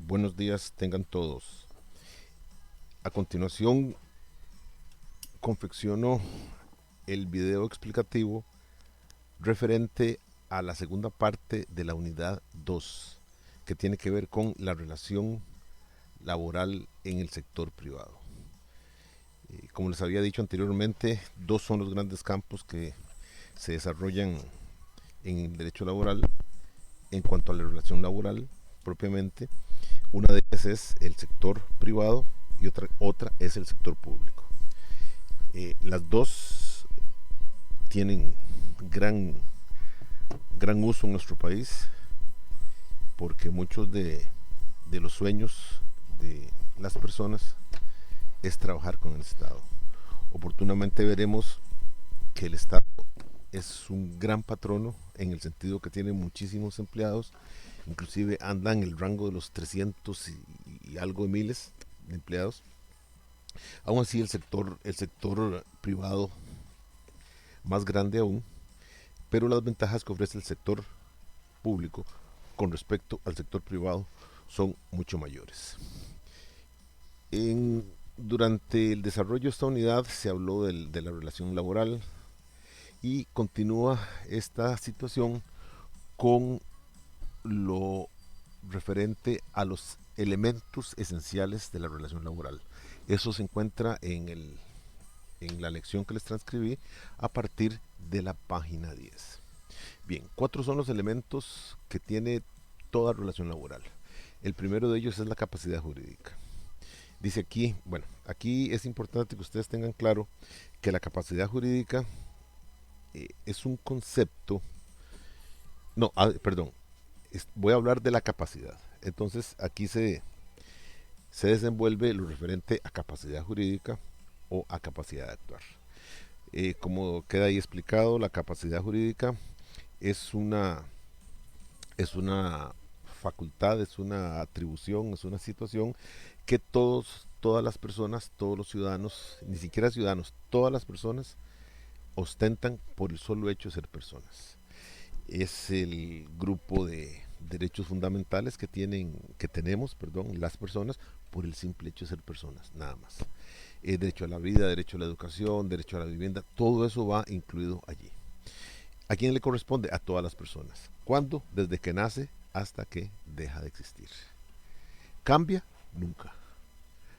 Buenos días tengan todos. A continuación, confecciono el video explicativo referente a la segunda parte de la unidad 2, que tiene que ver con la relación laboral en el sector privado. Como les había dicho anteriormente, dos son los grandes campos que se desarrollan en el derecho laboral en cuanto a la relación laboral propiamente. Una de ellas es el sector privado y otra es el sector público. Las dos tienen gran, gran uso en nuestro país porque muchos de los sueños de las personas es trabajar con el Estado. Oportunamente veremos que el Estado es un gran patrono en el sentido que tiene muchísimos empleados, inclusive anda en el rango de los 300 y algo de miles de empleados. Aún así el sector privado más grande aún, pero las ventajas que ofrece el sector público con respecto al sector privado son mucho mayores. Durante el desarrollo de esta unidad se habló de la relación laboral y continúa esta situación con lo referente a los elementos esenciales de la relación laboral. Eso se encuentra en la lección que les transcribí a partir de la página 10. Bien, cuatro son los elementos que tiene toda relación laboral. El primero de ellos es la capacidad jurídica. Dice aquí, bueno, aquí es importante que ustedes tengan claro que la capacidad jurídica es un concepto, no, perdón, voy a hablar de la capacidad. Entonces aquí se desenvuelve lo referente a capacidad jurídica o a capacidad de actuar. Como queda ahí explicado, la capacidad jurídica es una facultad, es una atribución, es una situación que todas las personas, todos los ciudadanos, ni siquiera ciudadanos, todas las personas ostentan por el solo hecho de ser personas. Es el grupo de derechos fundamentales que tenemos, perdón, las personas por el simple hecho de ser personas, nada más. Derecho a la vida, derecho a la educación, derecho a la vivienda, todo eso va incluido allí. ¿A quién le corresponde? A todas las personas. ¿Cuándo? Desde que nace hasta que deja de existir. ¿Cambia? Nunca,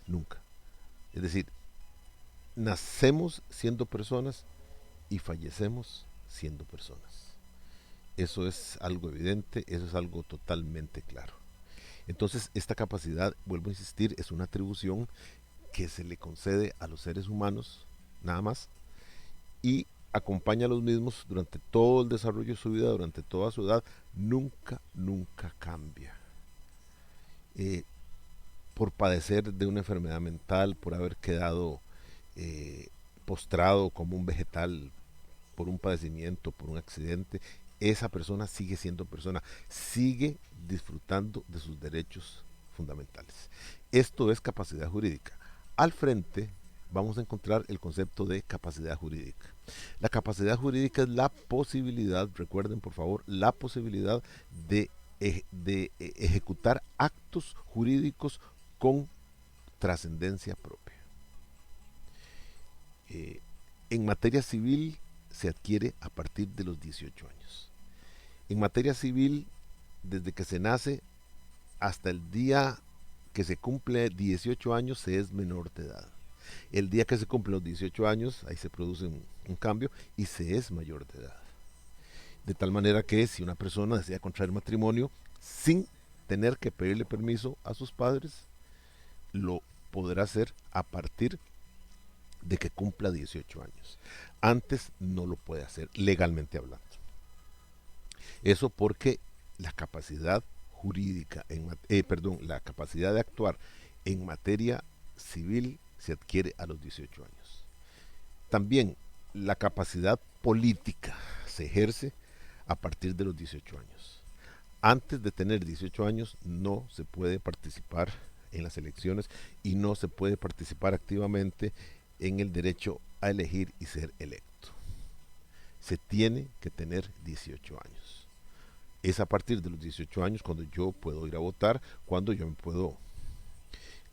nunca. Es decir, nacemos siendo personas y fallecemos siendo personas. Eso es algo evidente, eso es algo totalmente claro. Entonces, esta capacidad, vuelvo a insistir, es una atribución que se le concede a los seres humanos, nada más, y acompaña a los mismos durante todo el desarrollo de su vida, durante toda su edad, nunca, nunca cambia. Eh, por padecer de una enfermedad mental, por haber quedado eh, postrado como un vegetal por un padecimiento, por un accidente, esa persona sigue siendo persona, sigue disfrutando de sus derechos fundamentales. Esto es capacidad jurídica. Al frente vamos a encontrar el concepto de capacidad jurídica. La capacidad jurídica es la posibilidad, recuerden por favor, la posibilidad de ejecutar actos jurídicos con trascendencia propia. Eh, en materia civil se adquiere a partir de los 18 años. En materia civil, desde que se nace hasta el día que se cumple 18 años, se es menor de edad. El día que se cumplen los 18 años, ahí se produce un cambio y se es mayor de edad. De tal manera que si una persona desea contraer matrimonio sin tener que pedirle permiso a sus padres, lo podrá hacer a partir de que cumpla 18 años. Antes no lo puede hacer legalmente hablando. Eso porque la capacidad jurídica, perdón, la capacidad de actuar en materia civil se adquiere a los 18 años. También la capacidad política se ejerce a partir de los 18 años. Antes de tener 18 años no se puede participar en las elecciones y no se puede participar activamente en el derecho a elegir y ser electo. Se tiene que tener 18 años. Es a partir de los 18 años cuando yo puedo ir a votar, cuando yo me puedo,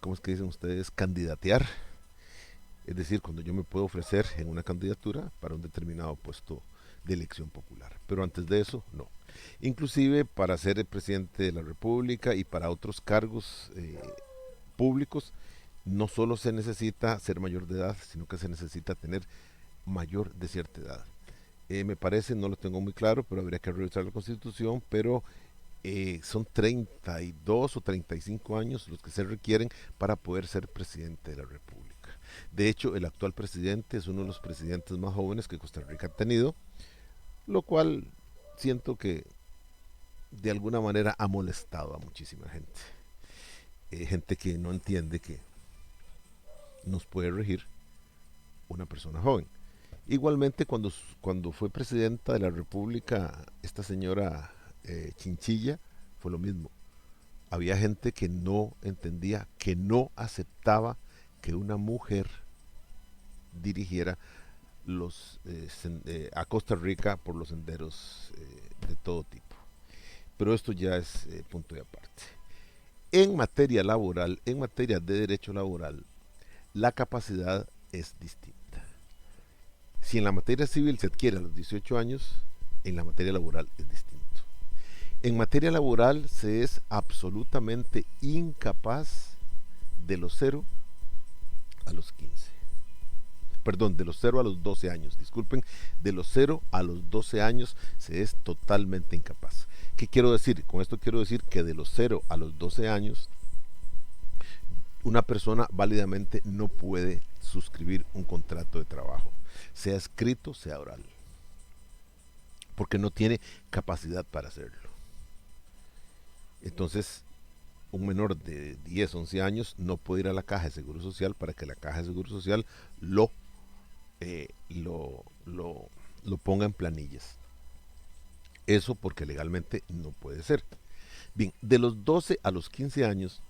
¿cómo es que dicen ustedes? Candidatear. Es decir, cuando yo me puedo ofrecer en una candidatura para un determinado puesto de elección popular. Pero antes de eso, no. Inclusive para ser el presidente de la República y para otros cargos públicos, no solo se necesita ser mayor de edad, sino que se necesita tener mayor de cierta edad. Me parece, no lo tengo muy claro, pero habría que revisar la Constitución, pero son 32 o 35 años los que se requieren para poder ser presidente de la República. De hecho, el actual presidente es uno de los presidentes más jóvenes que Costa Rica ha tenido, lo cual siento que de alguna manera ha molestado a muchísima gente. Gente que no entiende que nos puede regir una persona joven. Igualmente, cuando fue presidenta de la República, esta señora Chinchilla, fue lo mismo. Había gente que no entendía, que no aceptaba que una mujer dirigiera a Costa Rica por los senderos de todo tipo. Pero esto ya es punto de aparte. En materia laboral, en materia de derecho laboral, la capacidad es distinta. Si en la materia civil se adquiere a los 18 años, en la materia laboral es distinto. En materia laboral se es absolutamente incapaz de los 0 a los 15. Perdón, de los 0 a los 12 años, disculpen, de los 0 a los 12 años se es totalmente incapaz. ¿Qué quiero decir? Con esto quiero decir que de los 0 a los 12 años, una persona válidamente no puede suscribir un contrato de trabajo, sea escrito, sea oral, porque no tiene capacidad para hacerlo. Entonces, un menor de 10, 11 años no puede ir a la Caja de Seguro Social para que la Caja de Seguro Social lo ponga en planillas. Eso porque legalmente no puede ser. Bien, de los 12 a los 15 años,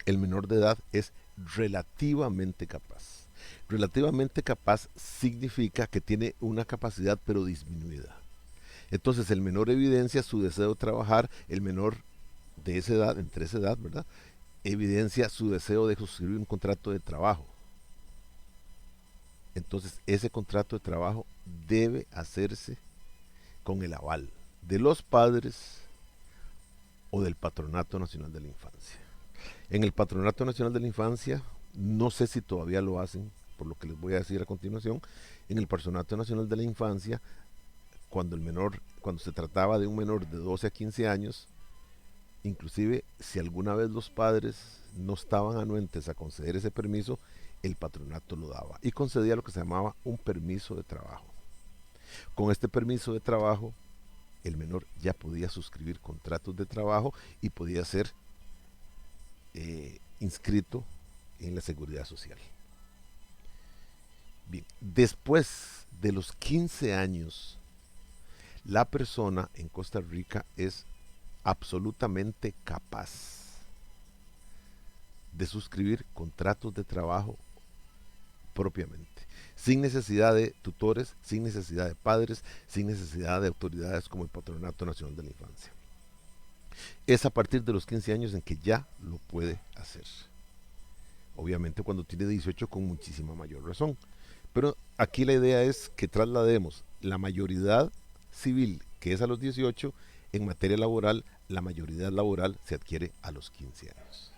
el menor de edad es relativamente capaz. Relativamente capaz significa que tiene una capacidad pero disminuida. Entonces el menor evidencia su deseo de trabajar, el menor de esa edad, entre esa edad, ¿verdad? Evidencia su deseo de suscribir un contrato de trabajo. Entonces ese contrato de trabajo debe hacerse con el aval de los padres o del Patronato Nacional de la Infancia. En el Patronato Nacional de la Infancia, no sé si todavía lo hacen, por lo que les voy a decir a continuación, en el Patronato Nacional de la Infancia, cuando se trataba de un menor de 12 a 15 años, inclusive si alguna vez los padres no estaban anuentes a conceder ese permiso, el patronato lo daba y concedía lo que se llamaba un permiso de trabajo. Con este permiso de trabajo, el menor ya podía suscribir contratos de trabajo y podía ser inscrito en la seguridad social. Bien, después de los 15 años, la persona en Costa Rica es absolutamente capaz de suscribir contratos de trabajo propiamente, sin necesidad de tutores, sin necesidad de padres, sin necesidad de autoridades como el Patronato Nacional de la Infancia. Es a partir de los 15 años en que ya lo puede hacer. Obviamente cuando tiene 18 con muchísima mayor razón. Pero aquí la idea es que traslademos la mayoridad civil, que es a los 18, en materia laboral, la mayoría laboral se adquiere a los 15 años.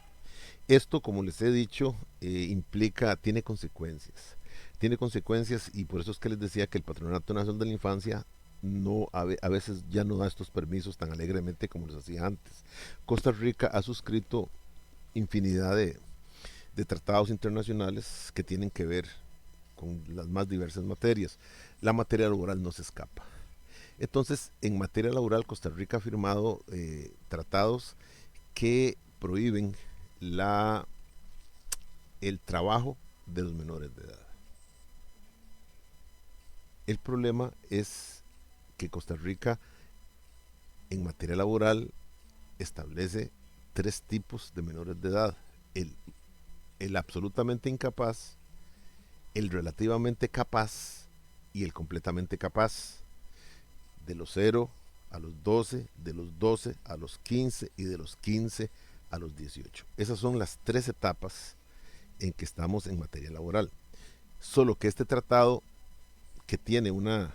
Esto, como les he dicho, tiene consecuencias. Tiene consecuencias y por eso es que les decía que el Patronato Nacional de la Infancia a veces ya no da estos permisos tan alegremente como los hacía antes. Costa Rica ha suscrito infinidad de tratados internacionales que tienen que ver con las más diversas materias. La materia laboral no se escapa. Entonces, en materia laboral, Costa Rica ha firmado tratados que prohíben el trabajo de los menores de edad. El problema es que Costa Rica, en materia laboral, establece 3 tipos de menores de edad. El absolutamente incapaz, el relativamente capaz y el completamente capaz. De los 0 a los 12, de los 12 a los 15 y de los 15 a los 18. Esas son las tres etapas en que estamos en materia laboral. Solo que este tratado, que tiene una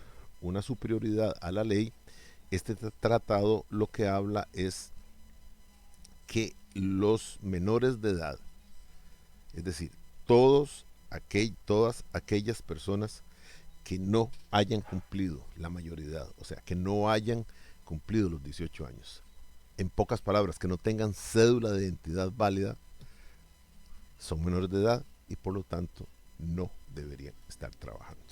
superioridad a la ley, este tratado lo que habla es que los menores de edad, es decir, todas aquellas personas que no hayan cumplido la mayoridad, o sea, que no hayan cumplido los 18 años, en pocas palabras, que no tengan cédula de identidad válida, son menores de edad y por lo tanto no deberían estar trabajando.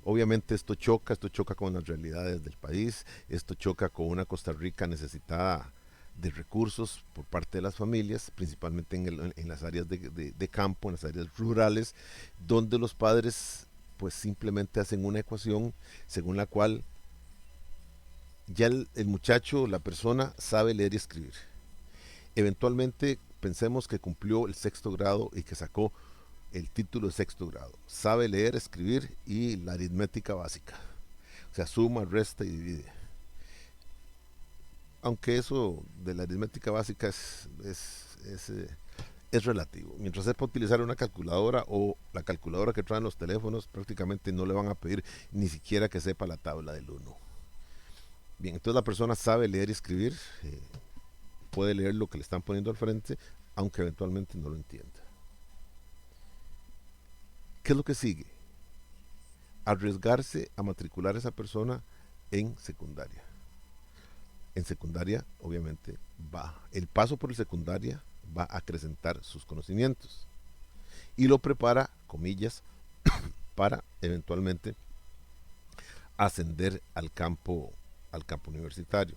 Obviamente esto choca con las realidades del país, esto choca con una Costa Rica necesitada de recursos por parte de las familias, principalmente en las áreas de campo, en las áreas rurales, donde los padres pues simplemente hacen una ecuación según la cual ya el muchacho, la persona, sabe leer y escribir. Eventualmente pensemos que cumplió el sexto grado y que sacó el título de sexto grado. Sabe leer, escribir y la aritmética básica. O sea, suma, resta y divide. Aunque eso de la aritmética básica es relativo. Mientras sepa utilizar una calculadora o la calculadora que traen los teléfonos, prácticamente no le van a pedir ni siquiera que sepa la tabla del uno. Bien, entonces la persona sabe leer y escribir, puede leer lo que le están poniendo al frente, aunque eventualmente no lo entienda. ¿Qué es lo que sigue? Arriesgarse a matricular a esa persona en secundaria. En secundaria, obviamente, el paso por el secundaria va a acrecentar sus conocimientos y lo prepara, comillas, para eventualmente ascender al campo universitario.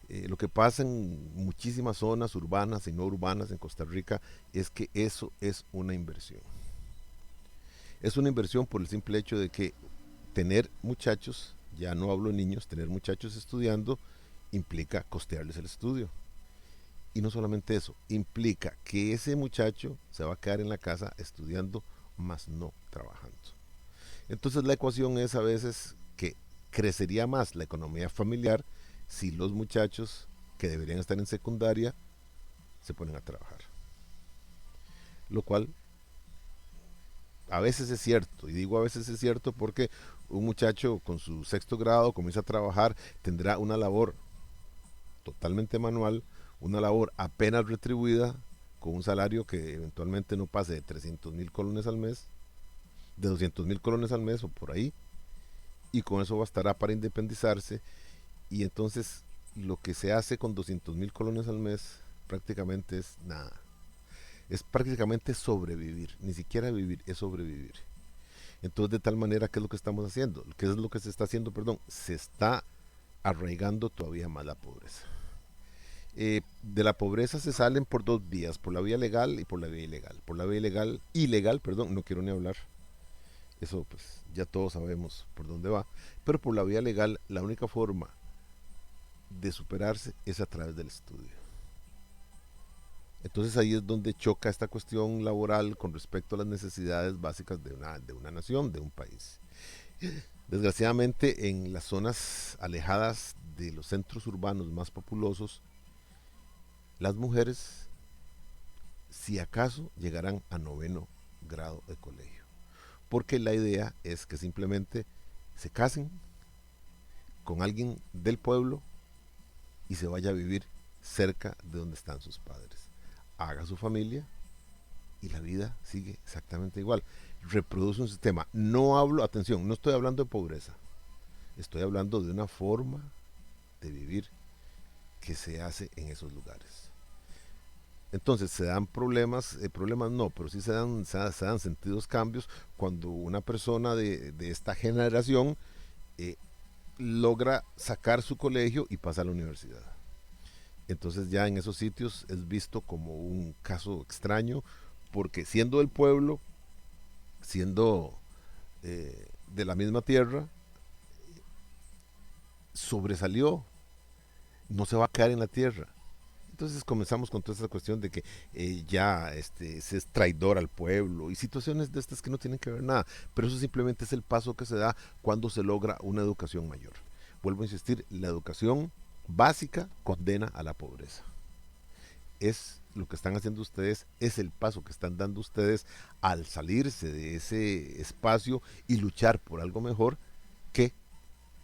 Lo que pasa en muchísimas zonas urbanas y no urbanas en Costa Rica es que eso es una inversión. Es una inversión por el simple hecho de que tener muchachos, ya no hablo de niños, tener muchachos estudiando implica costearles el estudio. Y no solamente eso, implica que ese muchacho se va a quedar en la casa estudiando, más no trabajando. Entonces la ecuación es a veces que crecería más la economía familiar si los muchachos que deberían estar en secundaria se ponen a trabajar. Lo cual a veces es cierto, y digo a veces es cierto porque un muchacho con su sexto grado comienza a trabajar, tendrá una labor totalmente manual, una labor apenas retribuida, con un salario que eventualmente no pase de 300,000 colones al mes, de 200,000 colones al mes o por ahí, y con eso bastará para independizarse, y entonces lo que se hace con 200,000 colones al mes prácticamente es nada. Es prácticamente sobrevivir, ni siquiera vivir, es sobrevivir. Entonces, de tal manera, ¿qué es lo que estamos haciendo? ¿Qué es lo que se está haciendo? Perdón, se está arraigando todavía más la pobreza. De la pobreza se salen por dos vías, por la vía legal y por la vía ilegal. Por la vía ilegal, perdón, no quiero ni hablar. Eso pues ya todos sabemos por dónde va. Pero por la vía legal, la única forma de superarse es a través del estudio. Entonces ahí es donde choca esta cuestión laboral con respecto a las necesidades básicas de una nación, de un país. Desgraciadamente en las zonas alejadas de los centros urbanos más populosos, las mujeres, si acaso, llegarán a noveno grado de colegio. Porque la idea es que simplemente se casen con alguien del pueblo y se vaya a vivir cerca de donde están sus padres. Haga su familia y la vida sigue exactamente igual. Reproduce un sistema. No hablo, atención, no estoy hablando de pobreza. Estoy hablando de una forma de vivir que se hace en esos lugares. Entonces se dan problemas no, pero sí se dan sentidos cambios cuando una persona de esta generación eh, logra sacar su colegio y pasa a la universidad. Entonces ya en esos sitios es visto como un caso extraño, porque siendo del pueblo, siendo de la misma tierra, sobresalió, no se va a quedar en la tierra. Entonces comenzamos con toda esta cuestión de que ya se es traidor al pueblo y situaciones de estas que no tienen que ver nada, pero eso simplemente es el paso que se da cuando se logra una educación mayor. Vuelvo a insistir, la educación básica condena a la pobreza. Es lo que están haciendo ustedes, es el paso que están dando ustedes al salirse de ese espacio y luchar por algo mejor, que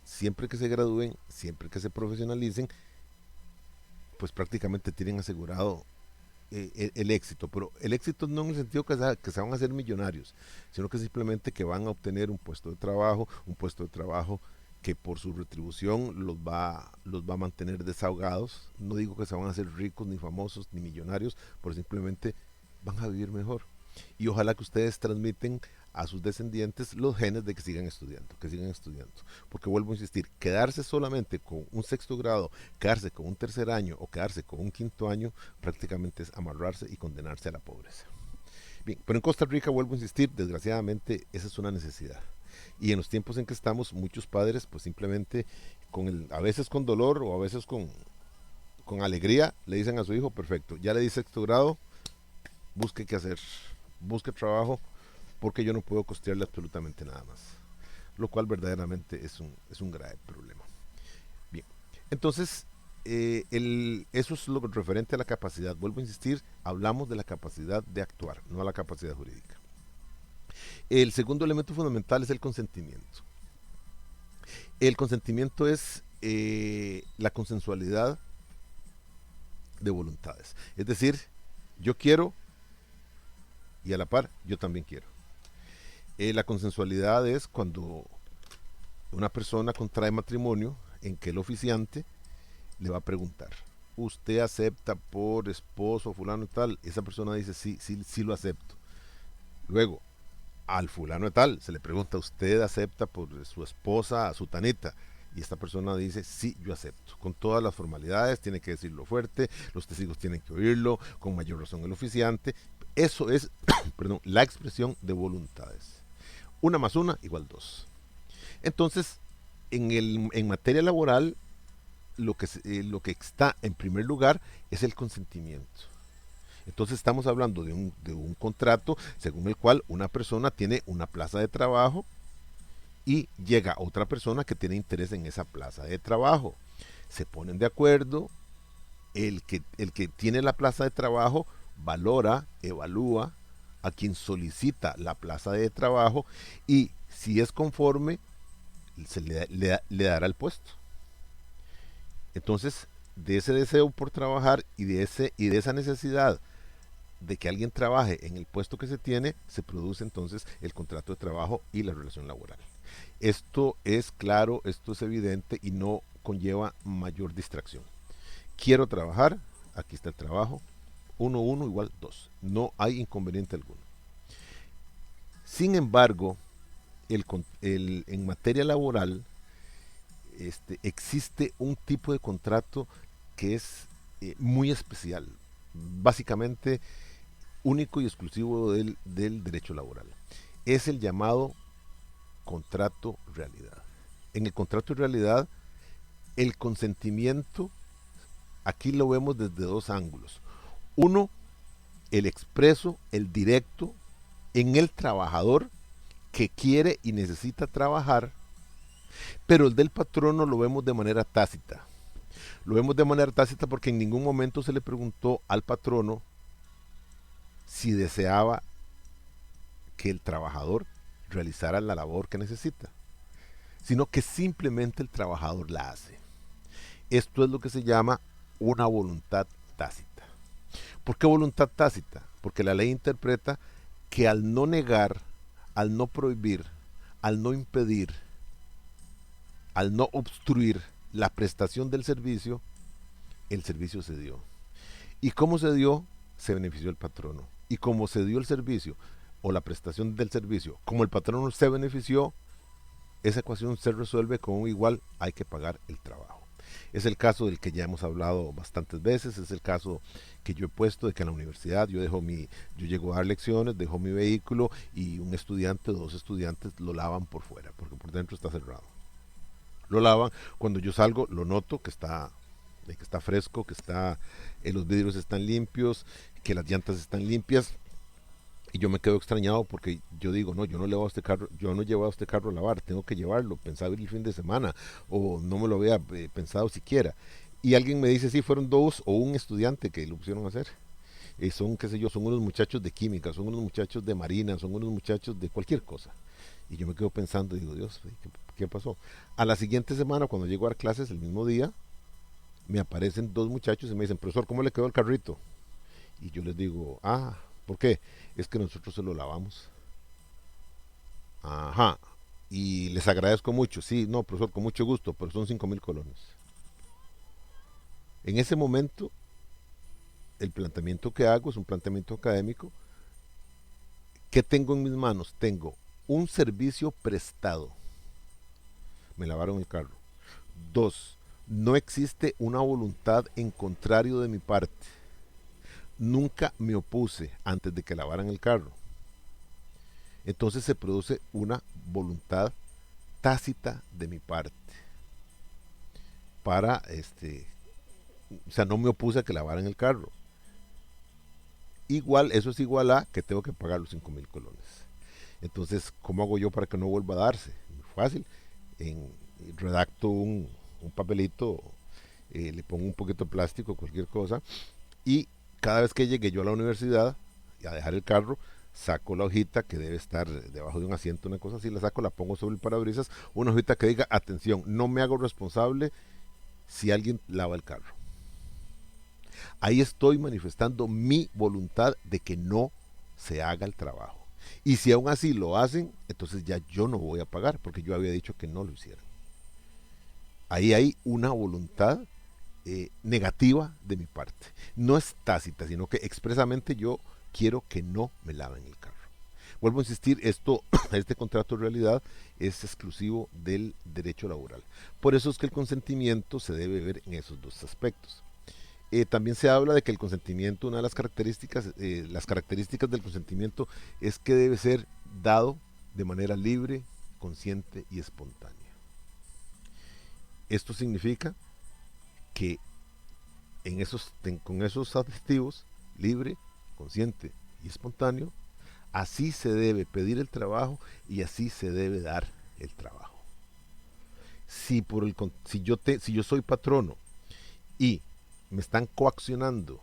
siempre que se gradúen, siempre que se profesionalicen, pues prácticamente tienen asegurado el éxito, pero el éxito no en el sentido que se van a hacer millonarios, sino que simplemente que van a obtener un puesto de trabajo que por su retribución los va a mantener desahogados. No digo que se van a hacer ricos, ni famosos, ni millonarios, pero simplemente van a vivir mejor. Y ojalá que ustedes transmiten a sus descendientes los genes de que sigan estudiando, que sigan estudiando. Porque vuelvo a insistir, quedarse solamente con un sexto grado, quedarse con un tercer año o quedarse con un quinto año, prácticamente es amarrarse y condenarse a la pobreza. Bien, pero en Costa Rica, vuelvo a insistir, desgraciadamente esa es una necesidad. Y en los tiempos en que estamos, muchos padres, pues simplemente, a veces con dolor o a veces con alegría, le dicen a su hijo, perfecto, ya le di sexto grado, busque qué hacer, busque trabajo, porque yo no puedo costearle absolutamente nada más. Lo cual verdaderamente es un grave problema. Bien, entonces, eso es lo referente a la capacidad. Vuelvo a insistir, hablamos de la capacidad de actuar, no a la capacidad jurídica. El segundo elemento fundamental es el consentimiento. El consentimiento es la consensualidad de voluntades. Es decir, yo quiero y a la par yo también quiero. La consensualidad es cuando una persona contrae matrimonio en que el oficiante le va a preguntar, ¿usted acepta por esposo fulano y tal? Esa persona dice, sí, sí, sí lo acepto. Luego, al fulano de tal se le pregunta, ¿usted acepta por su esposa, a su tanita? Y esta persona dice, sí, yo acepto. Con todas las formalidades, tiene que decirlo fuerte, los testigos tienen que oírlo, con mayor razón el oficiante. Eso es, perdón, la expresión de voluntades. 1 más 1 igual 2. Entonces, en materia laboral, lo que está en primer lugar es el consentimiento. Entonces estamos hablando de un contrato según el cual una persona tiene una plaza de trabajo y llega otra persona que tiene interés en esa plaza de trabajo. Se ponen de acuerdo, el que tiene la plaza de trabajo valora, evalúa a quien solicita la plaza de trabajo y si es conforme, le dará el puesto. Entonces, de ese deseo por trabajar y de esa necesidad de que alguien trabaje en el puesto que se tiene, se produce entonces el contrato de trabajo y la relación laboral. Esto es claro, esto es evidente y no conlleva mayor distracción. Quiero trabajar, aquí está el trabajo, 1, 1 igual 2. No hay inconveniente alguno. Sin embargo, en materia laboral, existe un tipo de contrato que es muy especial, básicamente único y exclusivo del derecho laboral. Es el llamado contrato realidad. En el contrato de realidad, el consentimiento, aquí lo vemos desde dos ángulos. Uno, el expreso, el directo, en el trabajador que quiere y necesita trabajar, pero el del patrono lo vemos de manera tácita. Lo vemos de manera tácita porque en ningún momento se le preguntó al patrono si deseaba que el trabajador realizara la labor que necesita, sino que simplemente el trabajador la hace. Esto es lo que se llama una voluntad tácita. ¿Por qué voluntad tácita? Porque la ley interpreta que al no negar, al no prohibir, al no impedir, al no obstruir la prestación del servicio, el servicio se dio. ¿Y cómo se dio? Se benefició el patrono. Y como se dio el servicio o la prestación del servicio, como el patrono se benefició, esa ecuación se resuelve con un igual, hay que pagar el trabajo. Es el caso del que ya hemos hablado bastantes veces, es el caso que yo he puesto de que en la universidad yo llego a dar lecciones, dejo mi vehículo y un estudiante o dos estudiantes lo lavan por fuera, porque por dentro está cerrado. Lo lavan, cuando yo salgo lo noto que está fresco, los vidrios están limpios, que las llantas están limpias, Y yo me quedo extrañado porque yo digo, no, yo no le llevo a este carro, yo no he llevado este carro a lavar, tengo que llevarlo, pensaba ir el fin de semana, o no me lo había pensado siquiera. Y alguien me dice, sí, fueron dos o un estudiante que lo pusieron a hacer. Son, qué sé yo, son unos muchachos de química, son unos muchachos de marina, son unos muchachos de cualquier cosa. Y yo me quedo pensando, digo, Dios, ¿qué pasó? A la siguiente semana, cuando llego a dar clases, el mismo día, me aparecen dos muchachos y me dicen, profesor, ¿cómo le quedó el carrito? Y yo les digo, ah, ¿por qué? Es que nosotros se lo lavamos. Ajá. Y les agradezco mucho. Sí, no, profesor, con mucho gusto, pero son 5.000 colones. En ese momento, el planteamiento que hago es un planteamiento académico. ¿Qué tengo en mis manos? Tengo un servicio prestado. Me lavaron el carro. Dos, no existe una voluntad en contrario de mi parte. Nunca me opuse antes de que lavaran el carro. Entonces se produce una voluntad tácita de mi parte para o sea, no me opuse a que lavaran el carro. Igual, eso es igual a que tengo que pagar los 5.000 colones. Entonces, ¿cómo hago yo para que no vuelva a darse? Muy fácil. En, redacto un papelito, le pongo un poquito de plástico, cualquier cosa, y cada vez que llegue yo a la universidad y a dejar el carro, saco la hojita que debe estar debajo de un asiento, una cosa así, la saco, la pongo sobre el parabrisas, una hojita que diga, atención, no me hago responsable si alguien lava el carro. Ahí estoy manifestando mi voluntad de que no se haga el trabajo. Y si aún así lo hacen, entonces ya yo no voy a pagar, porque yo había dicho que no lo hicieran. Ahí hay una voluntad negativa de mi parte. No es tácita, sino que expresamente yo quiero que no me laven el carro. Vuelvo a insistir, este contrato de realidad es exclusivo del derecho laboral. Por eso es que el consentimiento se debe ver en esos dos aspectos. También se habla de que el consentimiento, una de las características del consentimiento es que debe ser dado de manera libre, consciente y espontánea. Esto significa que con esos adjetivos, libre, consciente y espontáneo, así se debe pedir el trabajo y así se debe dar el trabajo. Si yo soy patrono y me están coaccionando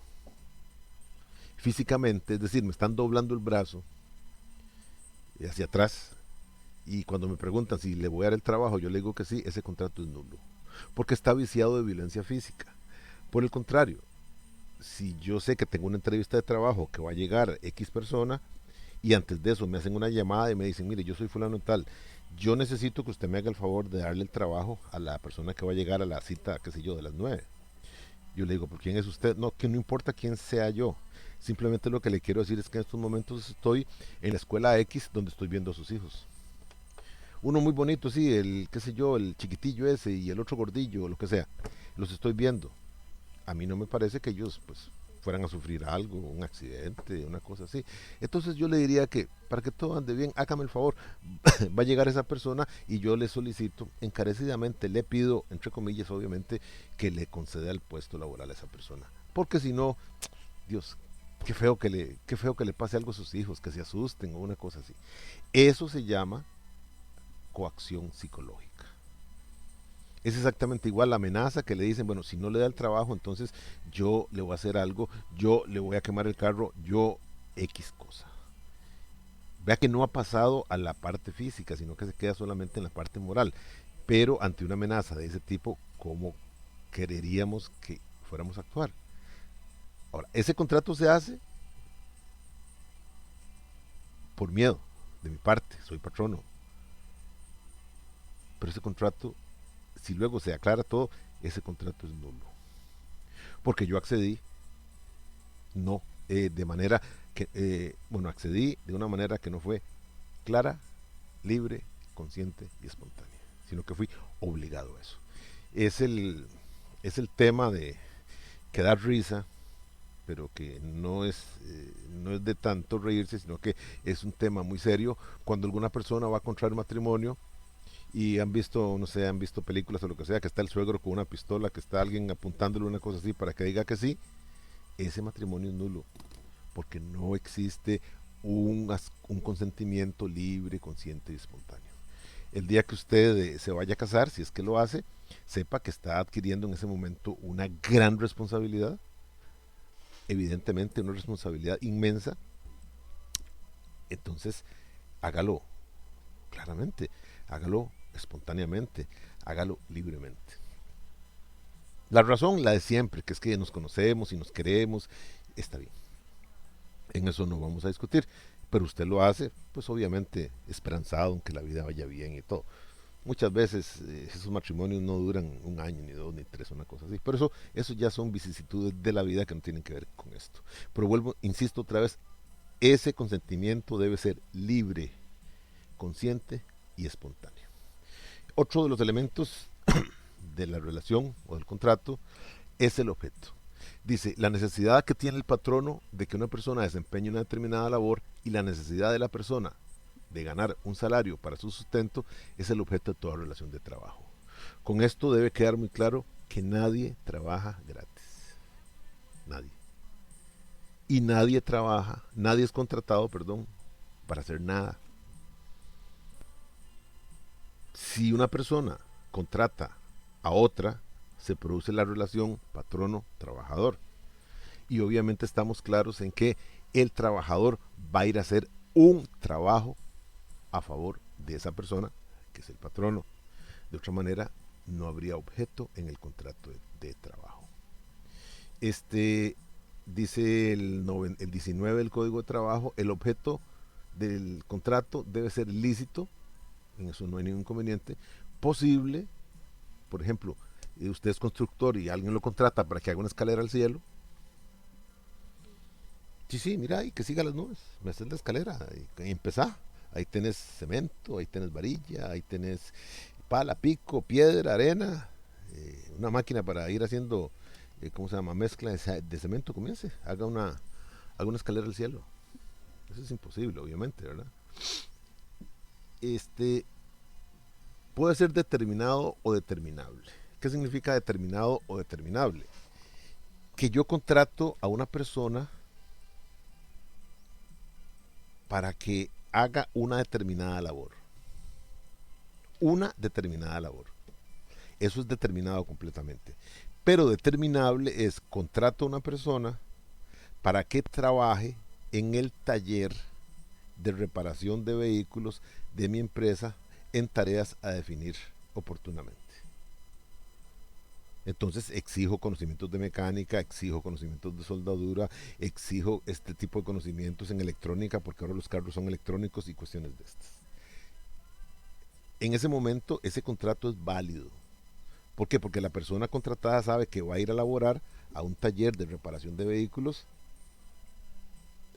físicamente, es decir, me están doblando el brazo hacia atrás, y cuando me preguntan si le voy a dar el trabajo, yo le digo que sí, ese contrato es nulo, porque está viciado de violencia física. Por el contrario, si yo sé que tengo una entrevista de trabajo que va a llegar X persona, y antes de eso me hacen una llamada y me dicen, mire, yo soy fulano tal, yo necesito que usted me haga el favor de darle el trabajo a la persona que va a llegar a la cita, qué sé yo, de las 9. Yo le digo, ¿por quién es usted? No, que no importa quién sea yo. Simplemente lo que le quiero decir es que en estos momentos estoy en la escuela X donde estoy viendo a sus hijos. Uno muy bonito, sí, el, qué sé yo, el chiquitillo ese y el otro gordillo, lo que sea. Los estoy viendo. A mí no me parece que ellos, pues, fueran a sufrir algo, un accidente, una cosa así. Entonces yo le diría que para que todo ande bien, hágame el favor, va a llegar esa persona y yo le solicito encarecidamente, le pido, entre comillas, obviamente, que le conceda el puesto laboral a esa persona. Porque si no, Dios, qué feo que le pase algo a sus hijos, que se asusten o una cosa así. Eso se llama coacción psicológica. Es exactamente igual la amenaza que le dicen, bueno, si no le da el trabajo, entonces yo le voy a hacer algo, yo le voy a quemar el carro, yo X cosa. Vea que no ha pasado a la parte física, sino que se queda solamente en la parte moral. Pero ante una amenaza de ese tipo, ¿cómo quereríamos que fuéramos a actuar? Ahora, ese contrato se hace por miedo, de mi parte, soy patrono. Pero ese contrato, si luego se aclara todo, ese contrato es nulo. Porque yo accedí, no, de manera que, bueno, accedí de una manera que no fue clara, libre, consciente y espontánea, sino que fui obligado a eso. Es el, es el tema de que da risa, pero que no es de tanto reírse, sino que es un tema muy serio. Cuando alguna persona va a contraer matrimonio y han visto, no sé, han visto películas o lo que sea, que está el suegro con una pistola, que está alguien apuntándole una cosa así para que diga que sí, ese matrimonio es nulo, porque no existe un consentimiento libre, consciente y espontáneo. El día que usted se vaya a casar, si es que lo hace, sepa que está adquiriendo en ese momento una gran responsabilidad, evidentemente una responsabilidad inmensa. Entonces, hágalo claramente, hágalo espontáneamente, hágalo libremente. La razón, la de siempre, que es que nos conocemos y nos queremos, está bien. En eso no vamos a discutir. Pero usted lo hace, pues obviamente esperanzado en que la vida vaya bien y todo. Muchas veces esos matrimonios no duran un año, ni dos, ni tres, una cosa así. Pero eso ya son vicisitudes de la vida que no tienen que ver con esto. Pero vuelvo, insisto otra vez, ese consentimiento debe ser libre, consciente y espontáneo. Otro de los elementos de la relación o del contrato es el objeto. Dice, la necesidad que tiene el patrono de que una persona desempeñe una determinada labor y la necesidad de la persona de ganar un salario para su sustento es el objeto de toda relación de trabajo. Con esto debe quedar muy claro que nadie trabaja gratis. Nadie. Y nadie es contratado, perdón, para hacer nada. Si una persona contrata a otra, se produce la relación patrono-trabajador. Y obviamente estamos claros en que el trabajador va a ir a hacer un trabajo a favor de esa persona, que es el patrono. De otra manera, no habría objeto en el contrato de trabajo. Dice el 19 del Código de Trabajo, el objeto del contrato debe ser lícito, en eso no hay ningún inconveniente, posible. Por ejemplo, usted es constructor y alguien lo contrata para que haga una escalera al cielo. Sí, sí, mira, y que siga las nubes, me haces la escalera y empezá. Ahí tenés cemento, ahí tenés varilla, ahí tenés pala, pico, piedra, arena, una máquina para ir haciendo, ¿cómo se llama? Mezcla de cemento, comience, haga una escalera al cielo. Eso es imposible, obviamente, ¿verdad? Este puede ser determinado o determinable. ¿Qué significa determinado o determinable? Que yo contrato a una persona para que haga una determinada labor. Una determinada labor. Eso es determinado completamente. Pero determinable es contrato a una persona para que trabaje en el taller de reparación de vehículos de mi empresa en tareas a definir oportunamente. Entonces exijo conocimientos de mecánica, exijo conocimientos de soldadura, exijo este tipo de conocimientos en electrónica, porque ahora los carros son electrónicos y cuestiones de estas. En ese momento ese contrato es válido. ¿Por qué? Porque la persona contratada sabe que va a ir a laborar a un taller de reparación de vehículos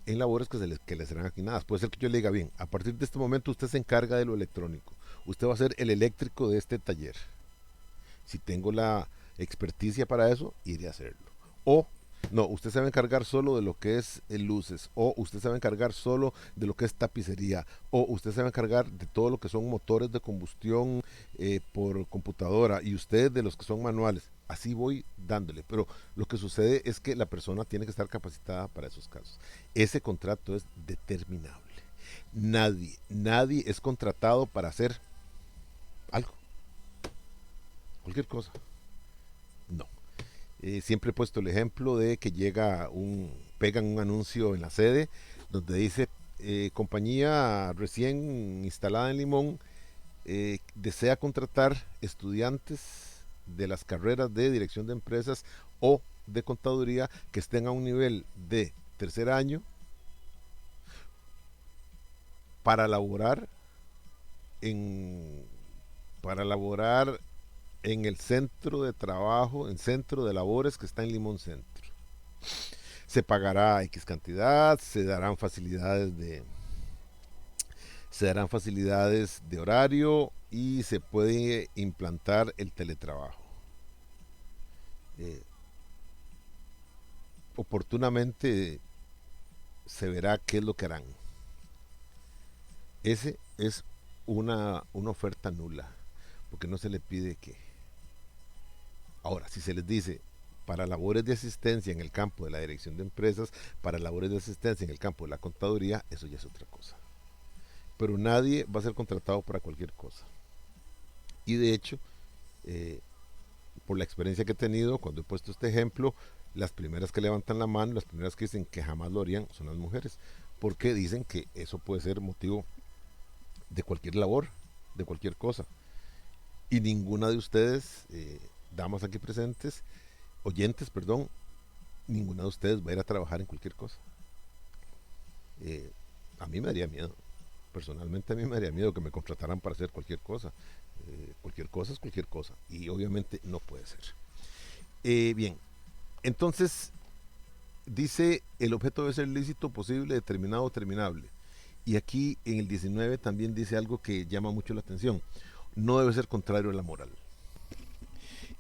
en labores que le serán asignadas. Puede ser que yo le diga, bien, a partir de este momento usted se encarga de lo electrónico. Usted va a ser el eléctrico de este taller. Si tengo la experticia para eso, iré a hacerlo. O, no, usted se va a encargar solo de lo que es luces. O usted se va a encargar solo de lo que es tapicería. O usted se va a encargar de todo lo que son motores de combustión por computadora. Y usted de los que son manuales. Así voy dándole. Pero lo que sucede es que la persona tiene que estar capacitada para esos casos. Ese contrato es determinable. Nadie es contratado para hacer algo. Cualquier cosa. No. Siempre he puesto el ejemplo de que pegan un anuncio en la sede donde dice compañía recién instalada en Limón desea contratar estudiantes de las carreras de dirección de empresas o de contaduría que estén a un nivel de tercer año para laborar en para laborar en el centro de trabajo, en centro de labores que está en Limón Centro. Se pagará X cantidad, se darán facilidades de horario y se puede implantar el teletrabajo. Eh, Oportunamente se verá qué es lo que harán. Ese es una oferta nula, porque no se le pide que. Ahora, si se les dice, para labores de asistencia en el campo de la dirección de empresas, para labores de asistencia en el campo de la contaduría, eso ya es otra cosa. Pero nadie va a ser contratado para cualquier cosa. Y de hecho, eh, por la experiencia que he tenido, cuando he puesto este ejemplo, las primeras que levantan la mano, las primeras que dicen que jamás lo harían, son las mujeres, porque dicen que eso puede ser motivo de cualquier labor, de cualquier cosa. Y ninguna de ustedes, damas aquí presentes, oyentes, perdón, ninguna de ustedes va a ir a trabajar en cualquier cosa. Eh, a mí me daría miedo. Personalmente a mí me daría miedo que me contrataran para hacer cualquier cosa. Cualquier cosa es cualquier cosa. Y obviamente no puede ser. Bien, entonces dice el objeto debe ser lícito, posible, determinado, terminable. Y aquí en el 19 también dice algo que llama mucho la atención. No debe ser contrario a la moral.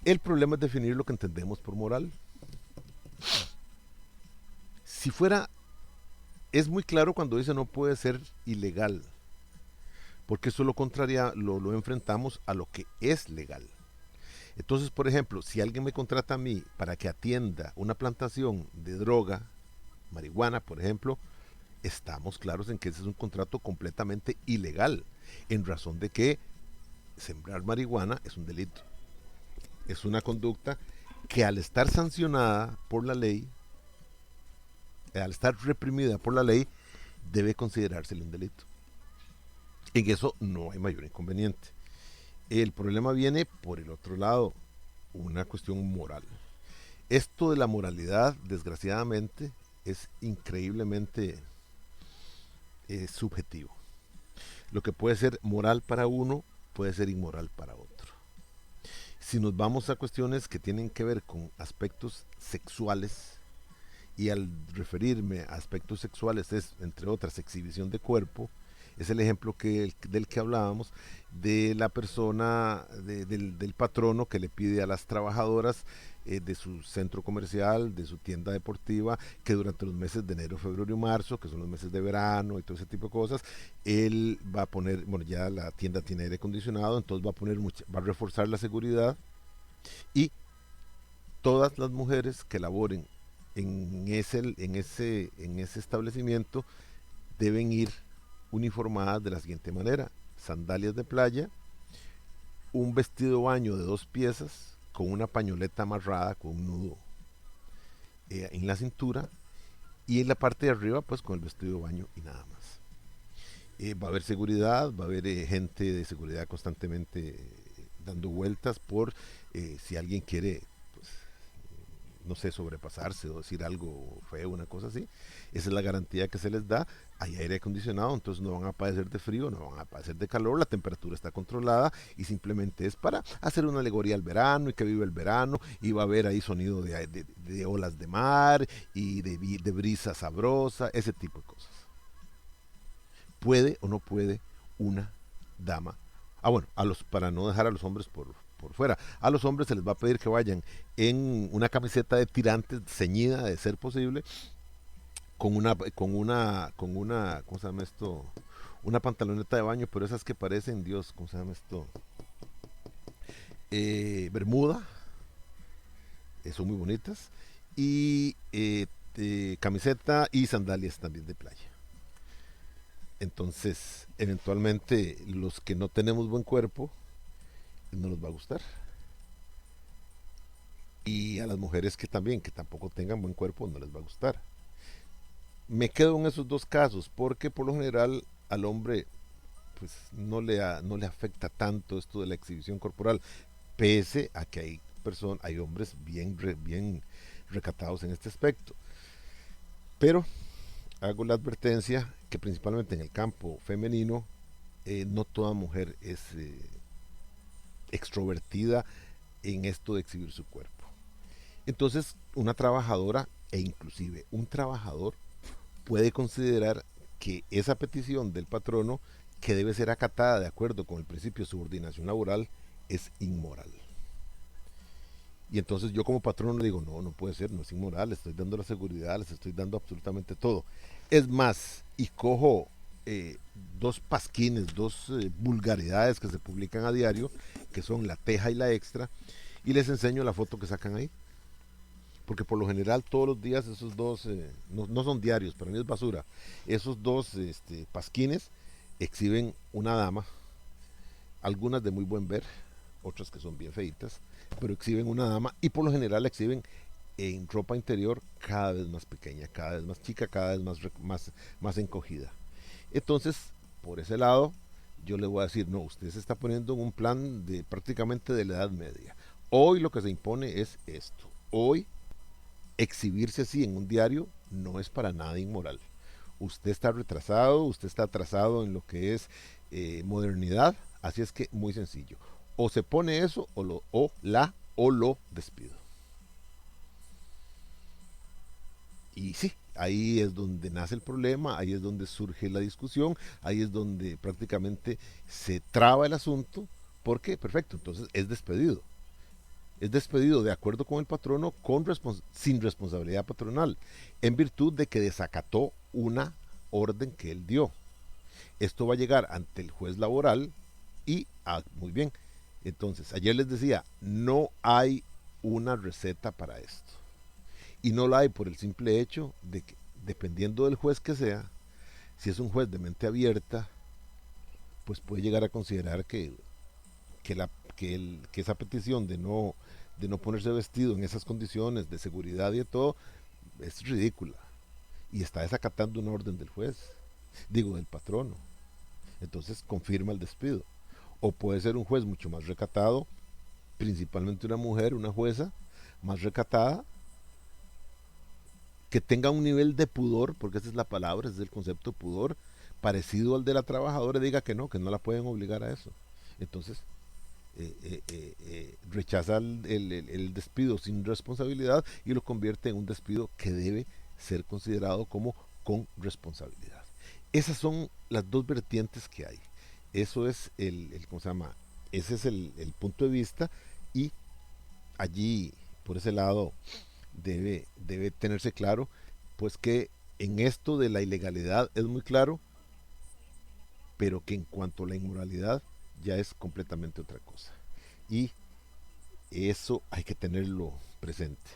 El problema es definir lo que entendemos por moral. Si fuera, es muy claro cuando dice no puede ser ilegal, porque eso lo enfrentamos a lo que es legal. Entonces, por ejemplo, si alguien me contrata a mí para que atienda una plantación de droga, marihuana, por ejemplo, estamos claros en que ese es un contrato completamente ilegal, en razón de que sembrar marihuana es un delito. Es una conducta que al estar sancionada por la ley, al estar reprimida por la ley, debe considerársele un delito. En eso no hay mayor inconveniente. El problema viene por el otro lado, una cuestión moral. Esto de la moralidad, desgraciadamente, es increíblemente subjetivo. Lo que puede ser moral para uno, puede ser inmoral para otro. Si nos vamos a cuestiones que tienen que ver con aspectos sexuales, y al referirme a aspectos sexuales es, entre otras, exhibición de cuerpo, es el ejemplo del que hablábamos, de la persona, del patrono que le pide a las trabajadoras de su centro comercial, de su tienda deportiva, que durante los meses de enero, febrero y marzo, que son los meses de verano y todo ese tipo de cosas, él va a poner, bueno, ya la tienda tiene aire acondicionado, entonces va a reforzar la seguridad, y todas las mujeres que laboren en ese establecimiento deben ir uniformadas de la siguiente manera: sandalias de playa, un vestido de baño de 2 piezas con una pañoleta amarrada con un nudo en la cintura, y en la parte de arriba pues con el vestido de baño y nada más. Va a haber seguridad, va a haber gente de seguridad constantemente dando vueltas por si alguien quiere, pues, no sé, sobrepasarse o decir algo feo, una cosa así. Esa es la garantía que se les da. Hay aire acondicionado, entonces no van a padecer de frío, no van a padecer de calor, la temperatura está controlada y simplemente es para hacer una alegoría al verano y que vive el verano, y va a haber ahí sonido de olas de mar y de brisa sabrosa, ese tipo de cosas. ¿Puede o no puede una dama? Bueno, para no dejar a los hombres por fuera, a los hombres se les va a pedir que vayan en una camiseta de tirantes ceñida, de ser posible, ¿cómo se llama esto? Una pantaloneta de baño, pero esas que parecen, Dios, ¿cómo se llama esto? Bermuda, son muy bonitas, y camiseta y sandalias también de playa. Entonces, eventualmente, los que no tenemos buen cuerpo, no nos va a gustar. Y a las mujeres que tampoco tengan buen cuerpo, no les va a gustar. Me quedo en esos dos casos, porque por lo general al hombre pues no le afecta tanto esto de la exhibición corporal, pese a que hay hombres bien recatados en este aspecto. Pero hago la advertencia que principalmente en el campo femenino, no toda mujer es extrovertida en esto de exhibir su cuerpo. Entonces, una trabajadora e inclusive un trabajador puede considerar que esa petición del patrono, que debe ser acatada de acuerdo con el principio de subordinación laboral, es inmoral. Y entonces yo como patrono le digo, no puede ser, no es inmoral, les estoy dando la seguridad, les estoy dando absolutamente todo. Es más, y cojo dos pasquines, dos vulgaridades que se publican a diario, que son La Teja y La Extra, y les enseño la foto que sacan ahí. porque por lo general todos los días esos dos, no son diarios, para mí es basura, esos dos pasquines exhiben una dama, algunas de muy buen ver, otras que son bien feitas, pero exhiben una dama y por lo general la exhiben en ropa interior cada vez más pequeña, cada vez más chica, cada vez más encogida. Entonces, por ese lado, yo le voy a decir, no, usted se está poniendo en un plan de prácticamente de la Edad Media. Hoy lo que se impone es esto. Hoy exhibirse así en un diario no es para nada inmoral. Usted está retrasado, usted está atrasado en lo que es modernidad, así es que muy sencillo. O se pone eso o lo despido. Y sí, ahí es donde nace el problema, ahí es donde surge la discusión, ahí es donde prácticamente se traba el asunto. ¿Por qué? Perfecto, entonces es despedido. Es despedido de acuerdo con el patrono sin responsabilidad patronal, en virtud de que desacató una orden que él dio. Esto va a llegar ante el juez laboral y, muy bien, entonces ayer les decía, no hay una receta para esto. Y no la hay por el simple hecho de que, dependiendo del juez que sea, si es un juez de mente abierta, pues puede llegar a considerar que, la, que esa petición de no ponerse vestido en esas condiciones de seguridad y de todo es ridícula. Y está desacatando una orden del juez, digo, del patrono. Entonces confirma el despido. O puede ser un juez mucho más recatado, principalmente una mujer, una jueza más recatada, que tenga un nivel de pudor, porque esa es la palabra, ese es el concepto de pudor, parecido al de la trabajadora, diga que no la pueden obligar a eso. Entonces, rechaza el despido sin responsabilidad y lo convierte en un despido que debe ser considerado como con responsabilidad. Esas son las dos vertientes que hay. Eso es ¿cómo se llama? Ese es el punto de vista y allí, por ese lado, debe tenerse claro, pues que en esto de la ilegalidad es muy claro, pero que en cuanto a la inmoralidad ya es completamente otra cosa. Y eso hay que tenerlo presente.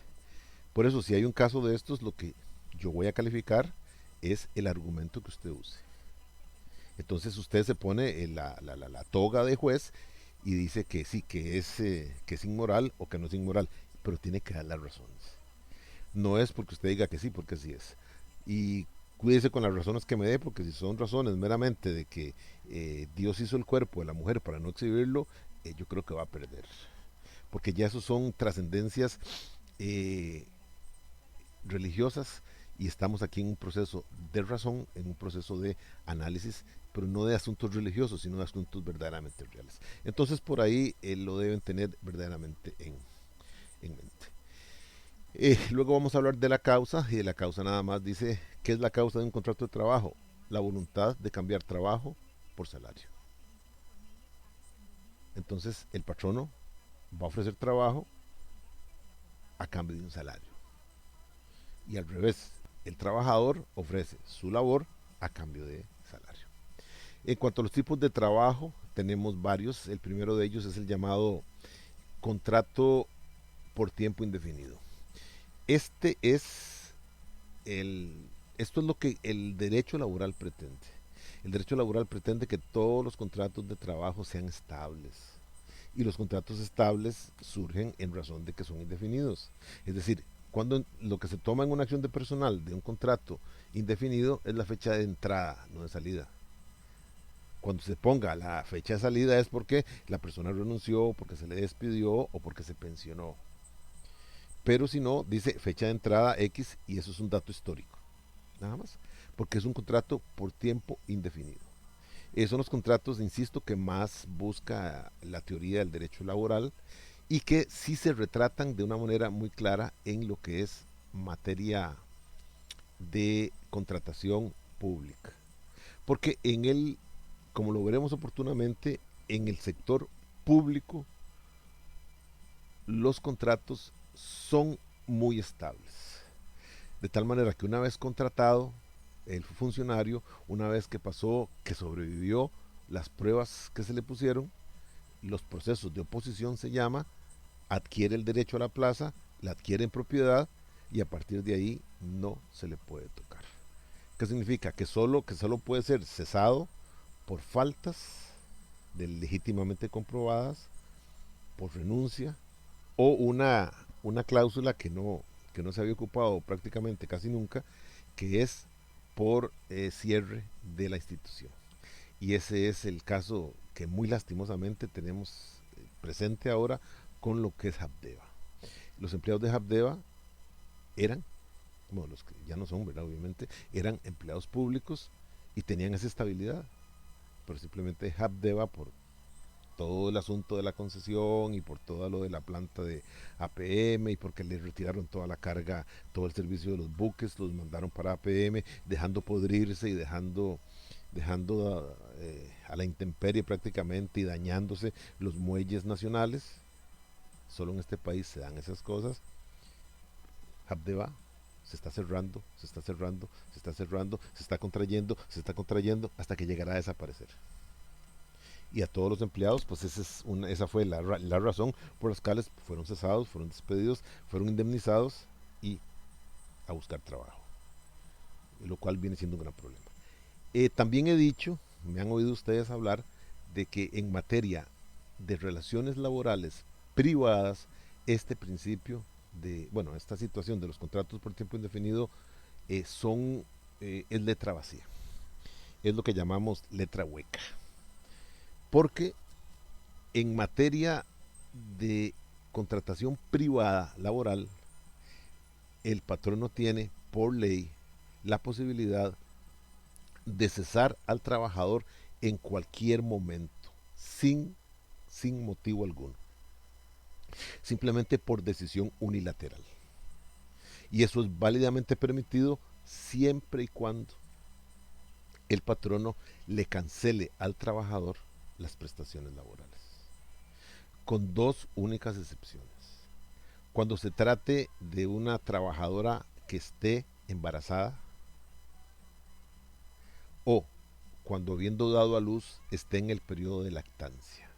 Por eso, si hay un caso de estos, lo que yo voy a calificar es el argumento que usted use. Entonces usted se pone la toga de juez y dice que sí, que es inmoral o que no es inmoral, pero tiene que dar las razones. No es porque usted diga que sí, porque sí es. Y cuídese con las razones que me dé, porque si son razones meramente de que Dios hizo el cuerpo de la mujer para no exhibirlo, yo creo que va a perder. Porque ya eso son trascendencias eh, religiosas y estamos aquí en un proceso de razón, en un proceso de análisis, pero no de asuntos religiosos, sino de asuntos verdaderamente reales. Entonces por ahí lo deben tener verdaderamente en mente. Luego vamos a hablar de la causa, y de la causa nada más dice, ¿qué es la causa de un contrato de trabajo? La voluntad de cambiar trabajo por salario. Entonces el patrono va a ofrecer trabajo a cambio de un salario. Y al revés, el trabajador ofrece su labor a cambio de salario. En cuanto a los tipos de trabajo, tenemos varios. El primero de ellos es el llamado contrato por tiempo indefinido. Este es el, esto es lo que el derecho laboral pretende. El derecho laboral pretende que todos los contratos de trabajo sean estables. Y los contratos estables surgen en razón de que son indefinidos. Es decir, cuando lo que se toma en una acción de personal de un contrato indefinido es la fecha de entrada, no de salida. Cuando se ponga la fecha de salida es porque la persona renunció, porque se le despidió o porque se pensionó. Pero si no, dice fecha de entrada X y eso es un dato histórico. Nada más. Porque es un contrato por tiempo indefinido. Son los contratos, insisto, que más busca la teoría del derecho laboral y que sí se retratan de una manera muy clara en lo que es materia de contratación pública. Porque en el, como lo veremos oportunamente, en el sector público los contratos son muy estables. De tal manera que una vez contratado, el funcionario, una vez que pasó, que sobrevivió las pruebas que se le pusieron, los procesos de oposición se llama, adquiere el derecho a la plaza, la adquiere en propiedad y a partir de ahí no se le puede tocar. ¿Qué significa? Que solo puede ser cesado por faltas legítimamente comprobadas, por renuncia o una cláusula que no se había ocupado prácticamente casi nunca, que es por cierre de la institución. Y ese es el caso que muy lastimosamente tenemos presente ahora con lo que es Habdeba. Los empleados de Habdeba eran, bueno, los que ya no son, ¿verdad? Obviamente, eran empleados públicos y tenían esa estabilidad, pero simplemente Habdeba, por todo el asunto de la concesión y por todo lo de la planta de APM y porque le retiraron toda la carga, todo el servicio de los buques, los mandaron para APM, dejando podrirse y dejando a la intemperie prácticamente y dañándose los muelles nacionales. Solo en este país se dan esas cosas. Habdeba se está cerrando, se está cerrando, se está cerrando, se está contrayendo hasta que llegará a desaparecer. Y a todos los empleados, pues esa fue la razón por las cuales fueron cesados, fueron despedidos, fueron indemnizados y a buscar trabajo, lo cual viene siendo un gran problema. También he dicho, me han oído ustedes hablar, de que en materia de relaciones laborales privadas, este principio bueno, esta situación de los contratos por tiempo indefinido es letra vacía, es lo que llamamos letra hueca, porque en materia de contratación privada laboral, el patrono tiene por ley la posibilidad de cesar al trabajador en cualquier momento, sin motivo alguno, simplemente por decisión unilateral. Y eso es válidamente permitido siempre y cuando el patrono le cancele al trabajador las prestaciones laborales, con dos únicas excepciones. Cuando se trate de una trabajadora que esté embarazada o cuando habiendo dado a luz esté en el periodo de lactancia.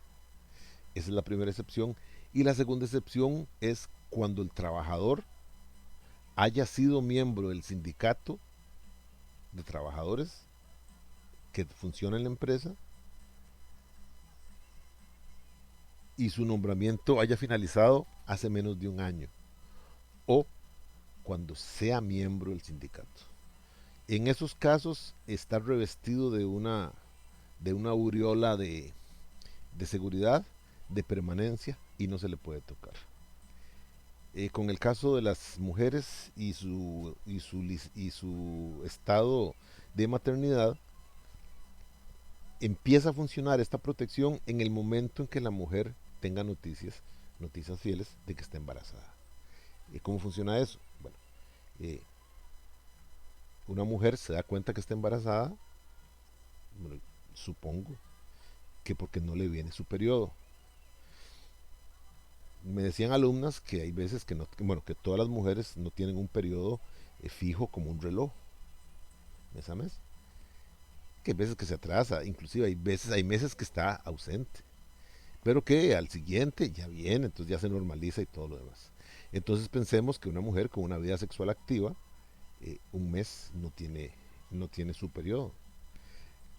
Esa es la primera excepción. Y la segunda excepción es cuando el trabajador haya sido miembro del sindicato de trabajadores que funciona en la empresa y su nombramiento haya finalizado hace menos de un año, o cuando sea miembro del sindicato. En esos casos está revestido de una aureola de seguridad, de permanencia, y no se le puede tocar. Con el caso de las mujeres y su estado de maternidad, empieza a funcionar esta protección en el momento en que la mujer tenga noticias fieles de que está embarazada. ¿Cómo funciona eso? Bueno, eh, una mujer se da cuenta que está embarazada, bueno, supongo que porque no le viene su periodo. Me decían alumnas que hay veces que no, bueno, que todas las mujeres no tienen un periodo fijo como un reloj, mes a mes. Que hay veces que se atrasa, inclusive hay meses que está ausente, pero que al siguiente ya viene, entonces ya se normaliza y todo lo demás. Entonces pensemos que una mujer con una vida sexual activa, un mes no tiene su periodo,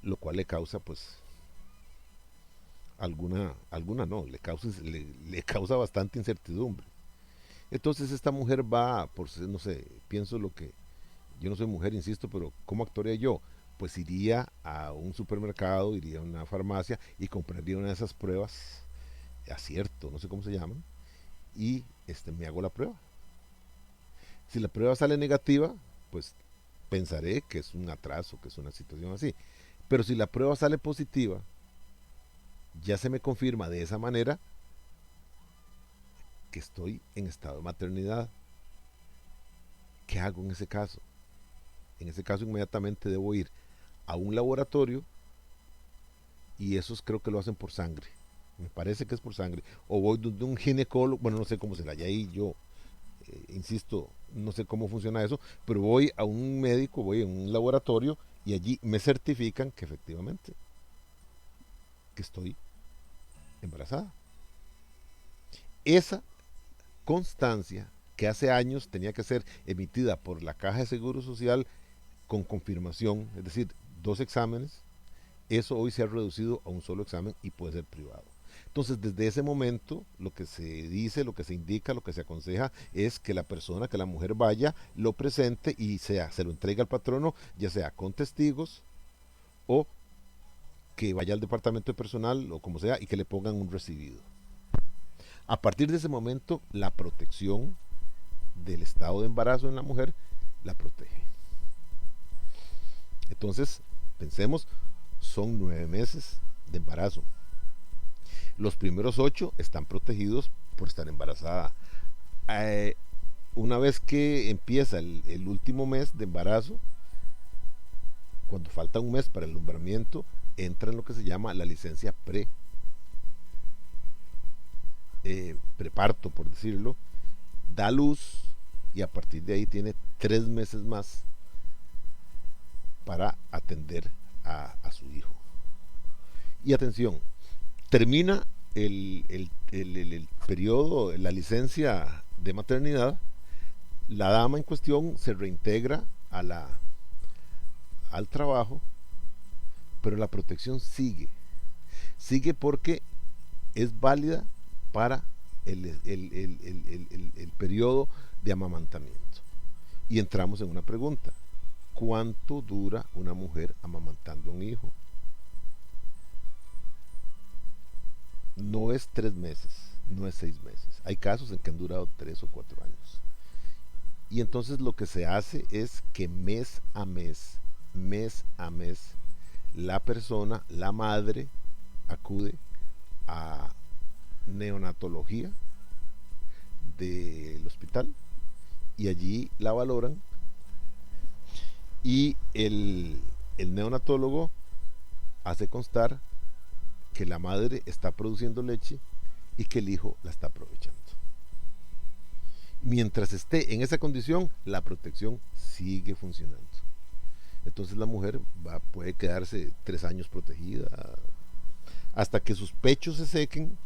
lo cual le causa pues alguna no, le causa bastante incertidumbre. Entonces esta mujer va, no sé, pienso lo que, yo no soy mujer, insisto, pero ¿cómo actuaría yo? Pues iría a un supermercado, iría a una farmacia y compraría una de esas pruebas, acierto, no sé cómo se llaman, y me hago la prueba. Si la prueba sale negativa, pues pensaré que es un atraso, que es una situación así. Pero si la prueba sale positiva, ya se me confirma de esa manera que estoy en estado de maternidad. ¿Qué hago en ese caso? En ese caso inmediatamente debo ir a un laboratorio y esos creo que lo hacen por sangre. Me parece que es por sangre. O voy de un ginecólogo, bueno, no sé cómo será, y ahí yo, insisto, no sé cómo funciona eso, pero voy a un médico, voy a un laboratorio y allí me certifican que efectivamente que estoy embarazada. Esa constancia que hace años tenía que ser emitida por la Caja de Seguro Social con confirmación, es decir, 2 exámenes, eso hoy se ha reducido a un solo examen y puede ser privado. Entonces, desde ese momento, lo que se dice, lo que se indica, lo que se aconseja es que la persona, que la mujer vaya, lo presente y se lo entregue al patrono, ya sea con testigos o que vaya al departamento de personal o como sea y que le pongan un recibido. A partir de ese momento, la protección del estado de embarazo en la mujer la protege. Entonces, pensemos, son 9 meses de embarazo. Los primeros 8 están protegidos por estar embarazada. Eh, una vez que empieza el último mes de embarazo, cuando falta un mes para el alumbramiento, entra en lo que se llama la licencia preparto, por decirlo, da luz y a partir de ahí tiene 3 meses más para atender a su hijo. Y atención, termina el periodo, la licencia de maternidad, la dama en cuestión se reintegra al trabajo, pero la protección sigue porque es válida para el periodo de amamantamiento. Y entramos en una pregunta: ¿cuánto dura una mujer amamantando a un hijo? No es 3 meses, no es 6 meses. Hay casos en que han durado 3 o 4 años. Y entonces lo que se hace es que mes a mes, la persona, la madre, acude a neonatología del hospital y allí la valoran y el neonatólogo hace constar que la madre está produciendo leche y que el hijo la está aprovechando. Mientras esté en esa condición, la protección sigue funcionando. Entonces la mujer puede quedarse 3 años protegida hasta que sus pechos se sequen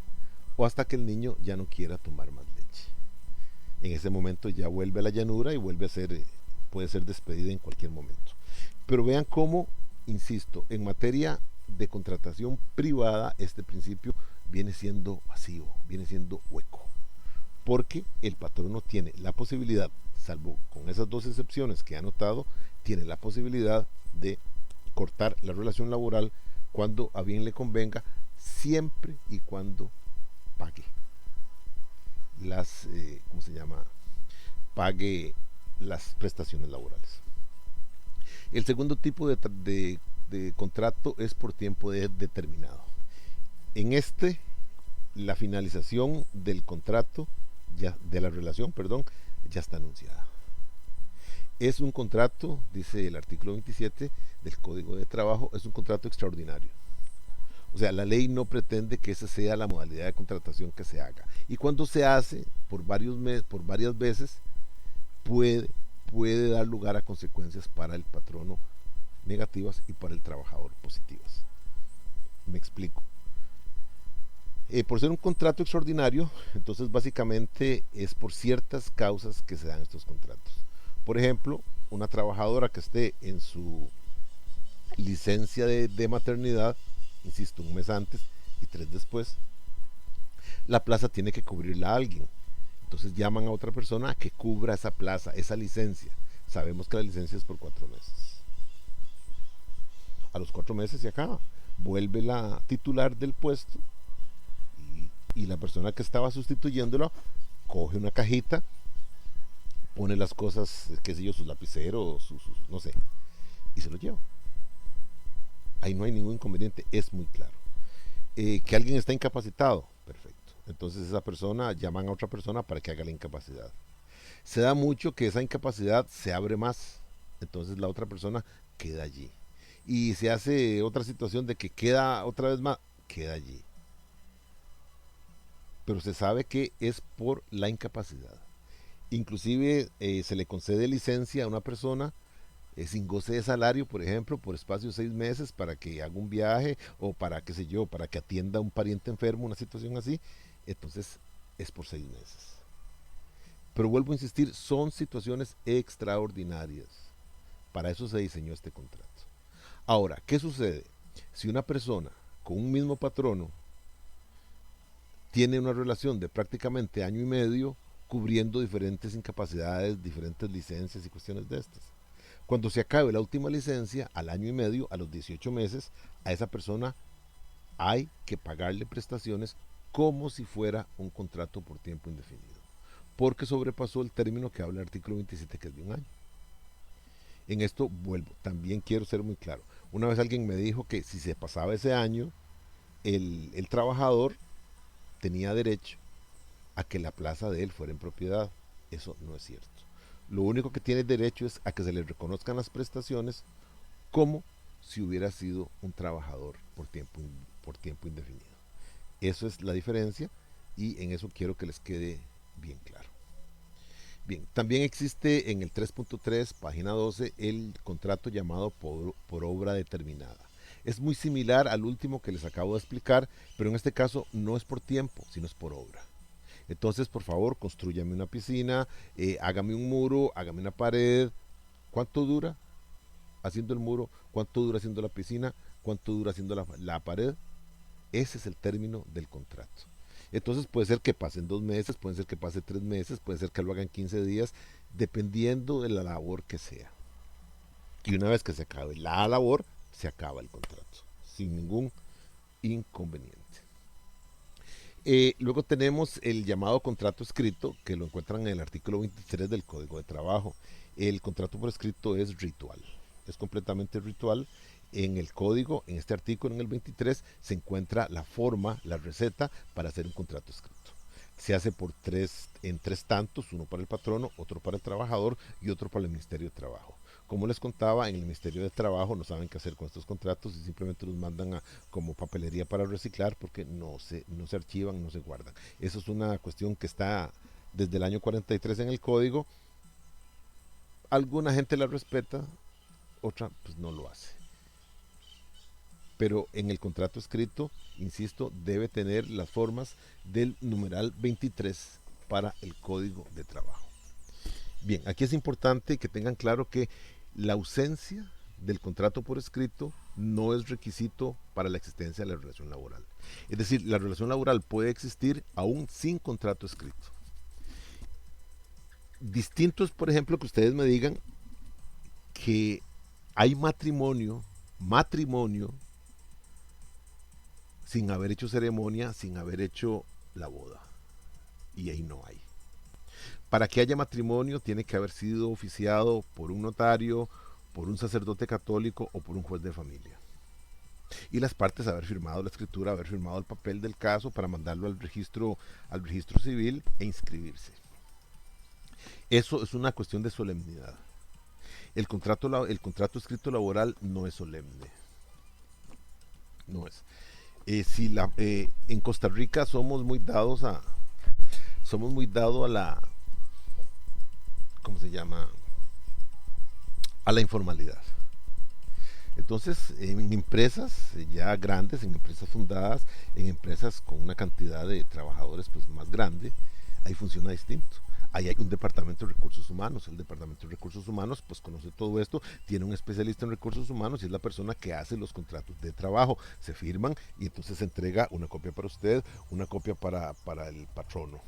o hasta que el niño ya no quiera tomar más leche. En ese momento ya vuelve a la llanura y puede ser despedida en cualquier momento. Pero vean cómo, insisto, en materia de contratación privada, este principio viene siendo vacío, viene siendo hueco, porque el patrono tiene la posibilidad, salvo con esas 2 excepciones que he anotado, tiene la posibilidad de cortar la relación laboral cuando a bien le convenga, siempre y cuando pague ¿cómo se llama? Pague las prestaciones laborales. El segundo tipo de contrato es por tiempo determinado. En la finalización del contrato, de la relación, ya está anunciada. Es un contrato, dice el artículo 27 del Código de Trabajo, es un contrato extraordinario. O sea, la ley no pretende que esa sea la modalidad de contratación que se haga. Y cuando se hace por varios meses, por varias veces, puede dar lugar a consecuencias para el patrono negativas y para el trabajador positivas. Me explico. Por ser un contrato extraordinario, entonces básicamente es por ciertas causas que se dan estos contratos. Por ejemplo, una trabajadora que esté en su licencia de maternidad, insisto, un mes antes y 3 después, la plaza tiene que cubrirla a alguien. Entonces llaman a otra persona a que cubra esa plaza, esa licencia. Sabemos que la licencia es por 4 meses. A los 4 meses se acaba. Vuelve la titular del puesto y la persona que estaba sustituyéndolo coge una cajita, pone las cosas, qué sé yo, sus lapiceros, no sé, y se lo lleva. Ahí no hay ningún inconveniente, es muy claro. Que alguien está incapacitado, perfecto. Entonces esa persona, llaman a otra persona para que haga la incapacidad. Se da mucho que esa incapacidad se abre más, entonces la otra persona queda allí. Y se hace otra situación de que queda otra vez más, queda allí. Pero se sabe que es por la incapacidad. Inclusive se le concede licencia a una persona sin goce de salario, por ejemplo, por espacio de 6 meses para que haga un viaje o para, qué sé yo, para que atienda a un pariente enfermo, una situación así. Entonces es por 6 meses. Pero vuelvo a insistir, son situaciones extraordinarias. Para eso se diseñó este contrato. Ahora, ¿qué sucede? Si una persona con un mismo patrono tiene una relación de prácticamente año y medio cubriendo diferentes incapacidades, diferentes licencias y cuestiones de estas. Cuando se acabe la última licencia, al año y medio, a los 18 meses, a esa persona hay que pagarle prestaciones como si fuera un contrato por tiempo indefinido, porque sobrepasó el término que habla el artículo 27, que es de un año. En esto vuelvo, también quiero ser muy claro. Una vez alguien me dijo que si se pasaba ese año, el trabajador tenía derecho a que la plaza de él fuera en propiedad. Eso no es cierto. Lo único que tiene derecho es a que se le reconozcan las prestaciones como si hubiera sido un trabajador por tiempo indefinido. Eso es la diferencia y en eso quiero que les quede bien claro. Bien, también existe en el 3.3, página 12, el contrato llamado por obra determinada. Es muy similar al último que les acabo de explicar, pero en este caso no es por tiempo, sino es por obra. Entonces, por favor, construyame una piscina, hágame un muro, hágame una pared. ¿Cuánto dura haciendo el muro? ¿Cuánto dura haciendo la piscina? ¿Cuánto dura haciendo la pared? Ese es el término del contrato. Entonces puede ser que pasen 2 meses, puede ser que pase 3 meses, puede ser que lo hagan 15 días, dependiendo de la labor que sea. Y una vez que se acabe la labor, se acaba el contrato, sin ningún inconveniente. Luego tenemos el llamado contrato escrito, que lo encuentran en el artículo 23 del Código de Trabajo. El contrato por escrito es ritual, es completamente ritual. En el código, en este artículo, en el 23, se encuentra la forma, la receta para hacer un contrato escrito. Se hace en tres tantos, uno para el patrono, otro para el trabajador y otro para el Ministerio de Trabajo. Como les contaba, en el Ministerio de Trabajo no saben qué hacer con estos contratos y simplemente los mandan como papelería para reciclar porque no se archivan, no se guardan. Eso es una cuestión que está desde el año 43 en el código. Alguna gente la respeta, otra pues no lo hace. Pero en el contrato escrito, insisto, debe tener las formas del numeral 23 para el Código de Trabajo. Bien, aquí es importante que tengan claro que la ausencia del contrato por escrito no es requisito para la existencia de la relación laboral. Es decir, la relación laboral puede existir aún sin contrato escrito. Distinto es, por ejemplo, que ustedes me digan que hay matrimonio sin haber hecho ceremonia, sin haber hecho la boda. Y ahí no hay. Para que haya matrimonio tiene que haber sido oficiado por un notario, por un sacerdote católico o por un juez de familia. Y las partes haber firmado la escritura, haber firmado el papel del caso para mandarlo al registro civil e inscribirse. Eso es una cuestión de solemnidad. El contrato escrito laboral no es solemne. No es. En Costa Rica somos muy dados a la, ¿cómo se llama? A la informalidad. Entonces, en empresas ya grandes, en empresas fundadas, en empresas con una cantidad de trabajadores pues más grande, ahí funciona distinto. Ahí hay un departamento de recursos humanos. El departamento de recursos humanos pues conoce todo esto, tiene un especialista en recursos humanos y es la persona que hace los contratos de trabajo. Se firman y entonces se entrega una copia para usted, una copia para el patrono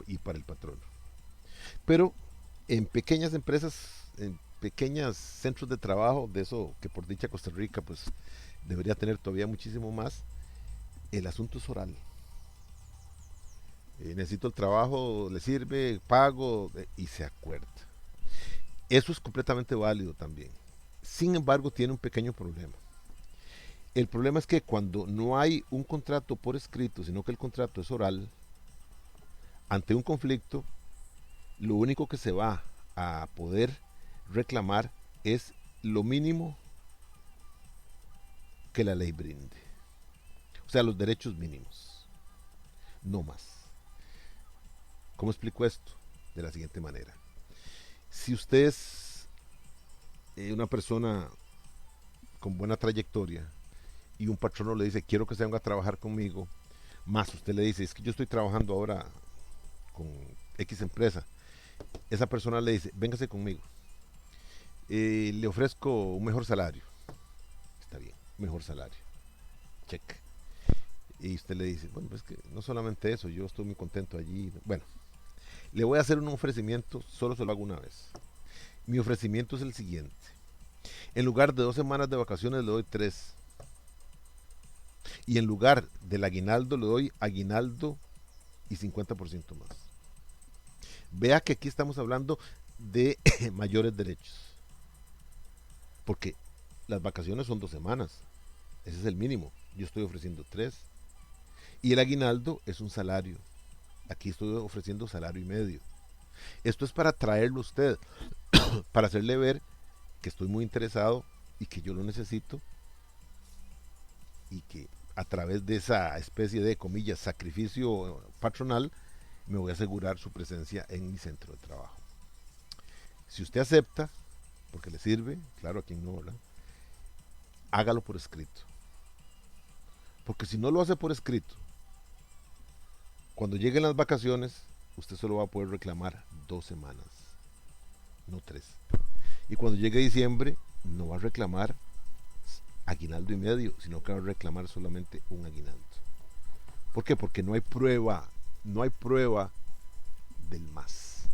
y para el patrono. Pero en pequeñas empresas, en pequeños centros de trabajo, de eso que por dicha Costa Rica pues debería tener todavía muchísimo más, el asunto es oral. Necesito el trabajo, le sirve, pago y se acuerda. Eso es completamente válido también. Sin embargo, tiene un pequeño problema. El problema es que cuando no hay un contrato por escrito, sino que el contrato es oral, ante un conflicto, lo único que se va a poder reclamar es lo mínimo que la ley brinde. O sea, los derechos mínimos. No más. ¿Cómo explico esto? De la siguiente manera. Si usted es una persona con buena trayectoria y un patrono le dice quiero que se venga a trabajar conmigo, más usted le dice es que yo estoy trabajando ahora con X empresa esa persona le dice, véngase conmigo, le ofrezco un mejor salario. Está bien, mejor salario, check. Y usted le dice, bueno, pues que no solamente eso, yo estoy muy contento allí. Bueno, le voy a hacer un ofrecimiento, solo se lo hago una vez. Mi ofrecimiento es el siguiente. En lugar de 2 semanas de vacaciones le doy 3. Y en lugar del aguinaldo le doy aguinaldo y 50% más. Vea que aquí estamos hablando de mayores derechos. Porque las vacaciones son 2 semanas. Ese es el mínimo. Yo estoy ofreciendo 3. Y el aguinaldo es un salario. Aquí estoy ofreciendo salario y medio. Esto es para traerlo a usted, para hacerle ver que estoy muy interesado y que yo lo necesito y que a través de esa especie de, comillas, sacrificio patronal, me voy a asegurar su presencia en mi centro de trabajo. Si usted acepta, porque le sirve, claro, a quien no, ¿verdad? Hágalo por escrito. Porque si no lo hace por escrito, cuando lleguen las vacaciones, usted solo va a poder reclamar 2 semanas, no 3. Y cuando llegue diciembre, no va a reclamar aguinaldo y medio, sino que va a reclamar solamente un aguinaldo. ¿Por qué? Porque no hay prueba del más.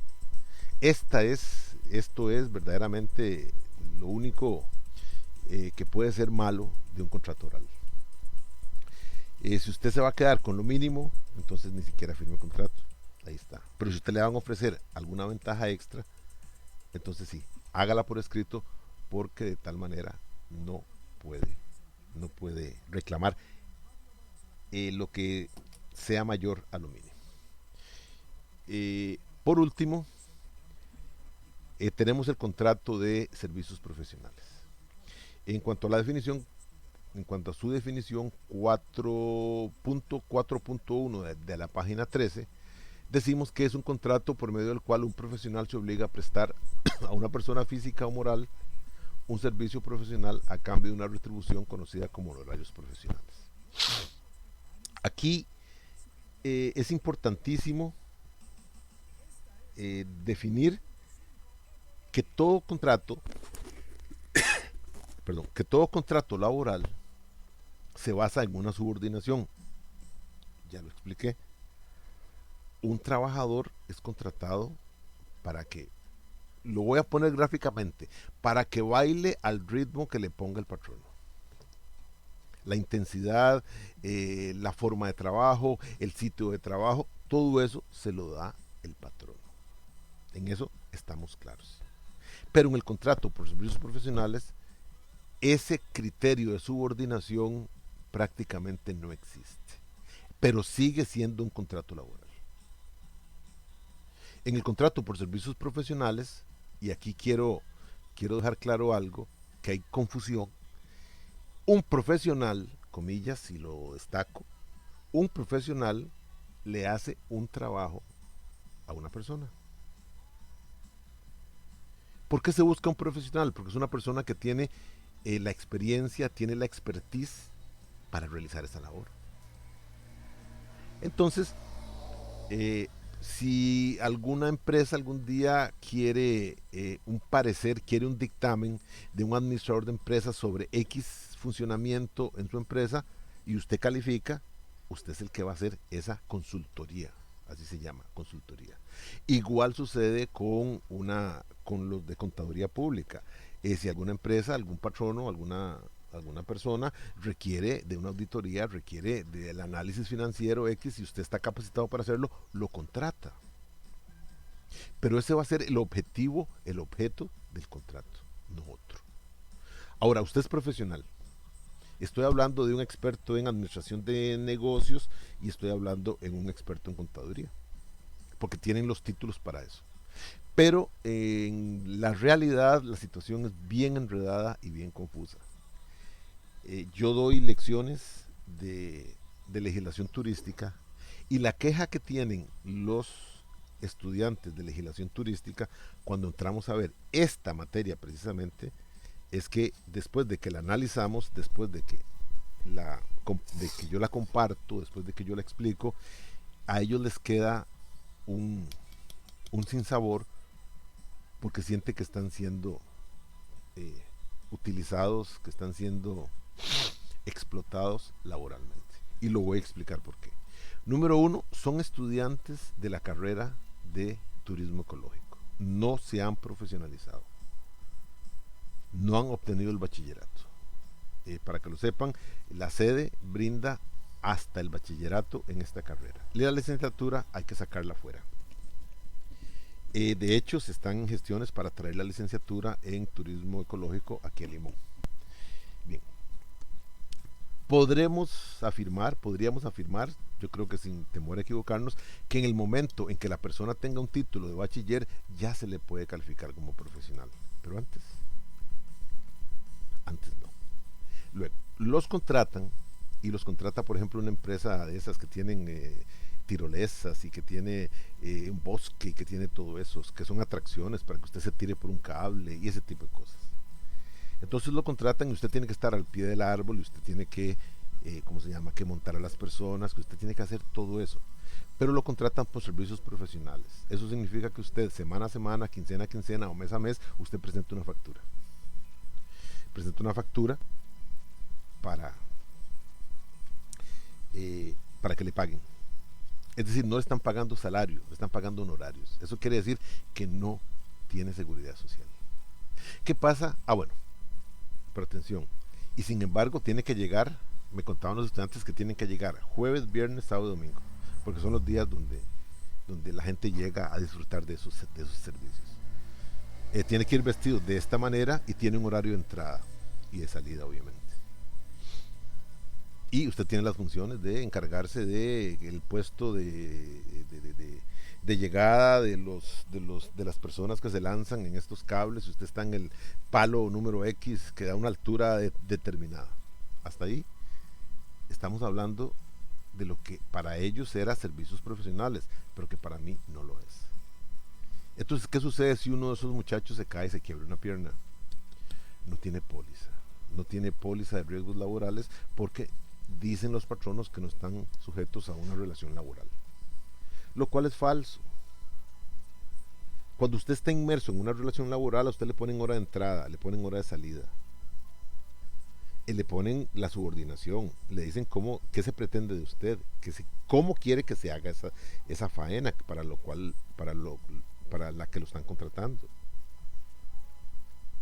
Esto es verdaderamente lo único que puede ser malo de un contrato oral. Si usted se va a quedar con lo mínimo, entonces ni siquiera firme contrato. Ahí está. Pero si usted le van a ofrecer alguna ventaja extra, entonces sí, hágala por escrito, porque de tal manera no puede reclamar lo que sea mayor a lo mínimo. Por último, tenemos el contrato de servicios profesionales. En cuanto a la definición, en cuanto a su definición 4.4.1 de la página 13, decimos que es un contrato por medio del cual un profesional se obliga a prestar a una persona física o moral un servicio profesional a cambio de una retribución conocida como honorarios profesionales. Aquí es importantísimo definir que todo contrato, que todo contrato laboral se basa en una subordinación. Ya lo expliqué. Un trabajador es contratado para que, lo voy a poner gráficamente, para que baile al ritmo que le ponga el patrono. La intensidad, la forma de trabajo, el sitio de trabajo, todo eso se lo da el patrono. En eso estamos claros. Pero en el contrato por servicios profesionales, ese criterio de subordinación prácticamente no existe, pero sigue siendo un contrato laboral. En el contrato por servicios profesionales, y aquí quiero dejar claro algo, que hay confusión, un profesional, comillas, si lo destaco, un profesional le hace un trabajo a una persona. ¿Por qué se busca un profesional? Porque es una persona que tiene la experiencia, tiene la expertise para realizar esa labor. Entonces, si alguna empresa algún día quiere un parecer, quiere un dictamen de un administrador de empresas sobre X funcionamiento en su empresa y usted califica, usted es el que va a hacer esa consultoría, así se llama, consultoría. Igual sucede con los de contaduría pública. Si alguna empresa, algún patrono, alguna persona requiere de una auditoría, requiere del análisis financiero X, y usted está capacitado para hacerlo, lo contrata. Pero ese va a ser el objetivo, el objeto del contrato, no otro. Ahora, usted es profesional. Estoy hablando de un experto en administración de negocios y estoy hablando en un experto en contaduría, porque tienen los títulos para eso. Pero en la realidad la situación es bien enredada y bien confusa. Yo doy lecciones de legislación turística y la queja que tienen los estudiantes de legislación turística cuando entramos a ver esta materia precisamente es que después de que la analizamos, después de que yo la comparto, después de que yo la explico, a ellos les queda un un sinsabor porque siente que están siendo eh, utilizados, que están siendo explotados laboralmente. Y lo voy a explicar por qué. Número uno, son estudiantes de la carrera de turismo ecológico. No se han profesionalizado. No han obtenido el bachillerato. Para que lo sepan, la sede brinda hasta el bachillerato en esta carrera. La licenciatura hay que sacarla fuera. De hecho, se están en gestiones para traer la licenciatura en turismo ecológico aquí a Limón. Bien, podríamos afirmar, yo creo que sin temor a equivocarnos, que en el momento en que la persona tenga un título de bachiller, ya se le puede calificar como profesional. Pero antes no. Luego, los contratan, y los contrata, por ejemplo, una empresa de esas que tienen tirolesas y que tiene un bosque y que tiene todo eso, que son atracciones para que usted se tire por un cable y ese tipo de cosas. Entonces lo contratan y usted tiene que estar al pie del árbol y usted tiene que, ¿cómo se llama?, que montar a las personas, que usted tiene que hacer todo eso. Pero lo contratan por servicios profesionales. Eso significa que usted semana a semana, quincena a quincena o mes a mes, usted presenta una factura. Presenta una factura para, para que le paguen. Es decir, no le están pagando salario, le están pagando honorarios. Eso quiere decir que no tiene seguridad social. ¿Qué pasa? Bueno, pero atención. Y sin embargo, tiene que llegar, me contaban los estudiantes que tienen que llegar jueves, viernes, sábado y domingo, porque son los días donde la gente llega a disfrutar de esos servicios. Tiene que ir vestido de esta manera y tiene un horario de entrada y de salida, obviamente. Y usted tiene las funciones de encargarse del puesto de llegada de las personas que se lanzan en estos cables. Usted está en el palo número X que da una altura determinada. Hasta ahí estamos hablando de lo que para ellos era servicios profesionales, pero que para mí no lo es. Entonces, ¿qué sucede si uno de esos muchachos se cae y se quiebra una pierna? No tiene póliza. No tiene póliza de riesgos laborales porque dicen los patronos que no están sujetos a una relación laboral, lo cual es falso. Cuando usted está inmerso en una relación laboral, a usted le ponen hora de entrada, le ponen hora de salida, le ponen la subordinación, le dicen qué se pretende de usted, cómo quiere que se haga esa faena para la que lo están contratando.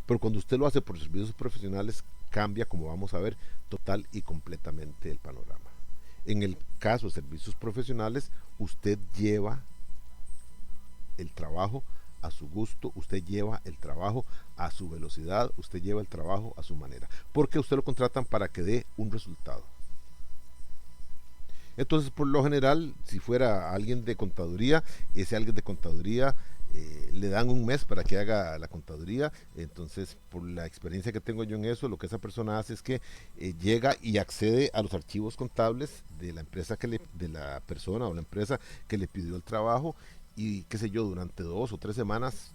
Pero cuando usted lo hace por servicios profesionales, cambia, como vamos a ver, total y completamente el panorama. En el caso de servicios profesionales, usted lleva el trabajo a su gusto, usted lleva el trabajo a su velocidad, usted lleva el trabajo a su manera, porque usted lo contratan para que dé un resultado. Entonces, por lo general, si fuera alguien de contaduría, ese alguien de contaduría le dan un mes para que haga la contaduría. Entonces, por la experiencia que tengo yo en eso, lo que esa persona hace es que llega y accede a los archivos contables de la empresa de la persona o la empresa que le pidió el trabajo, y qué sé yo, durante 2 o 3 semanas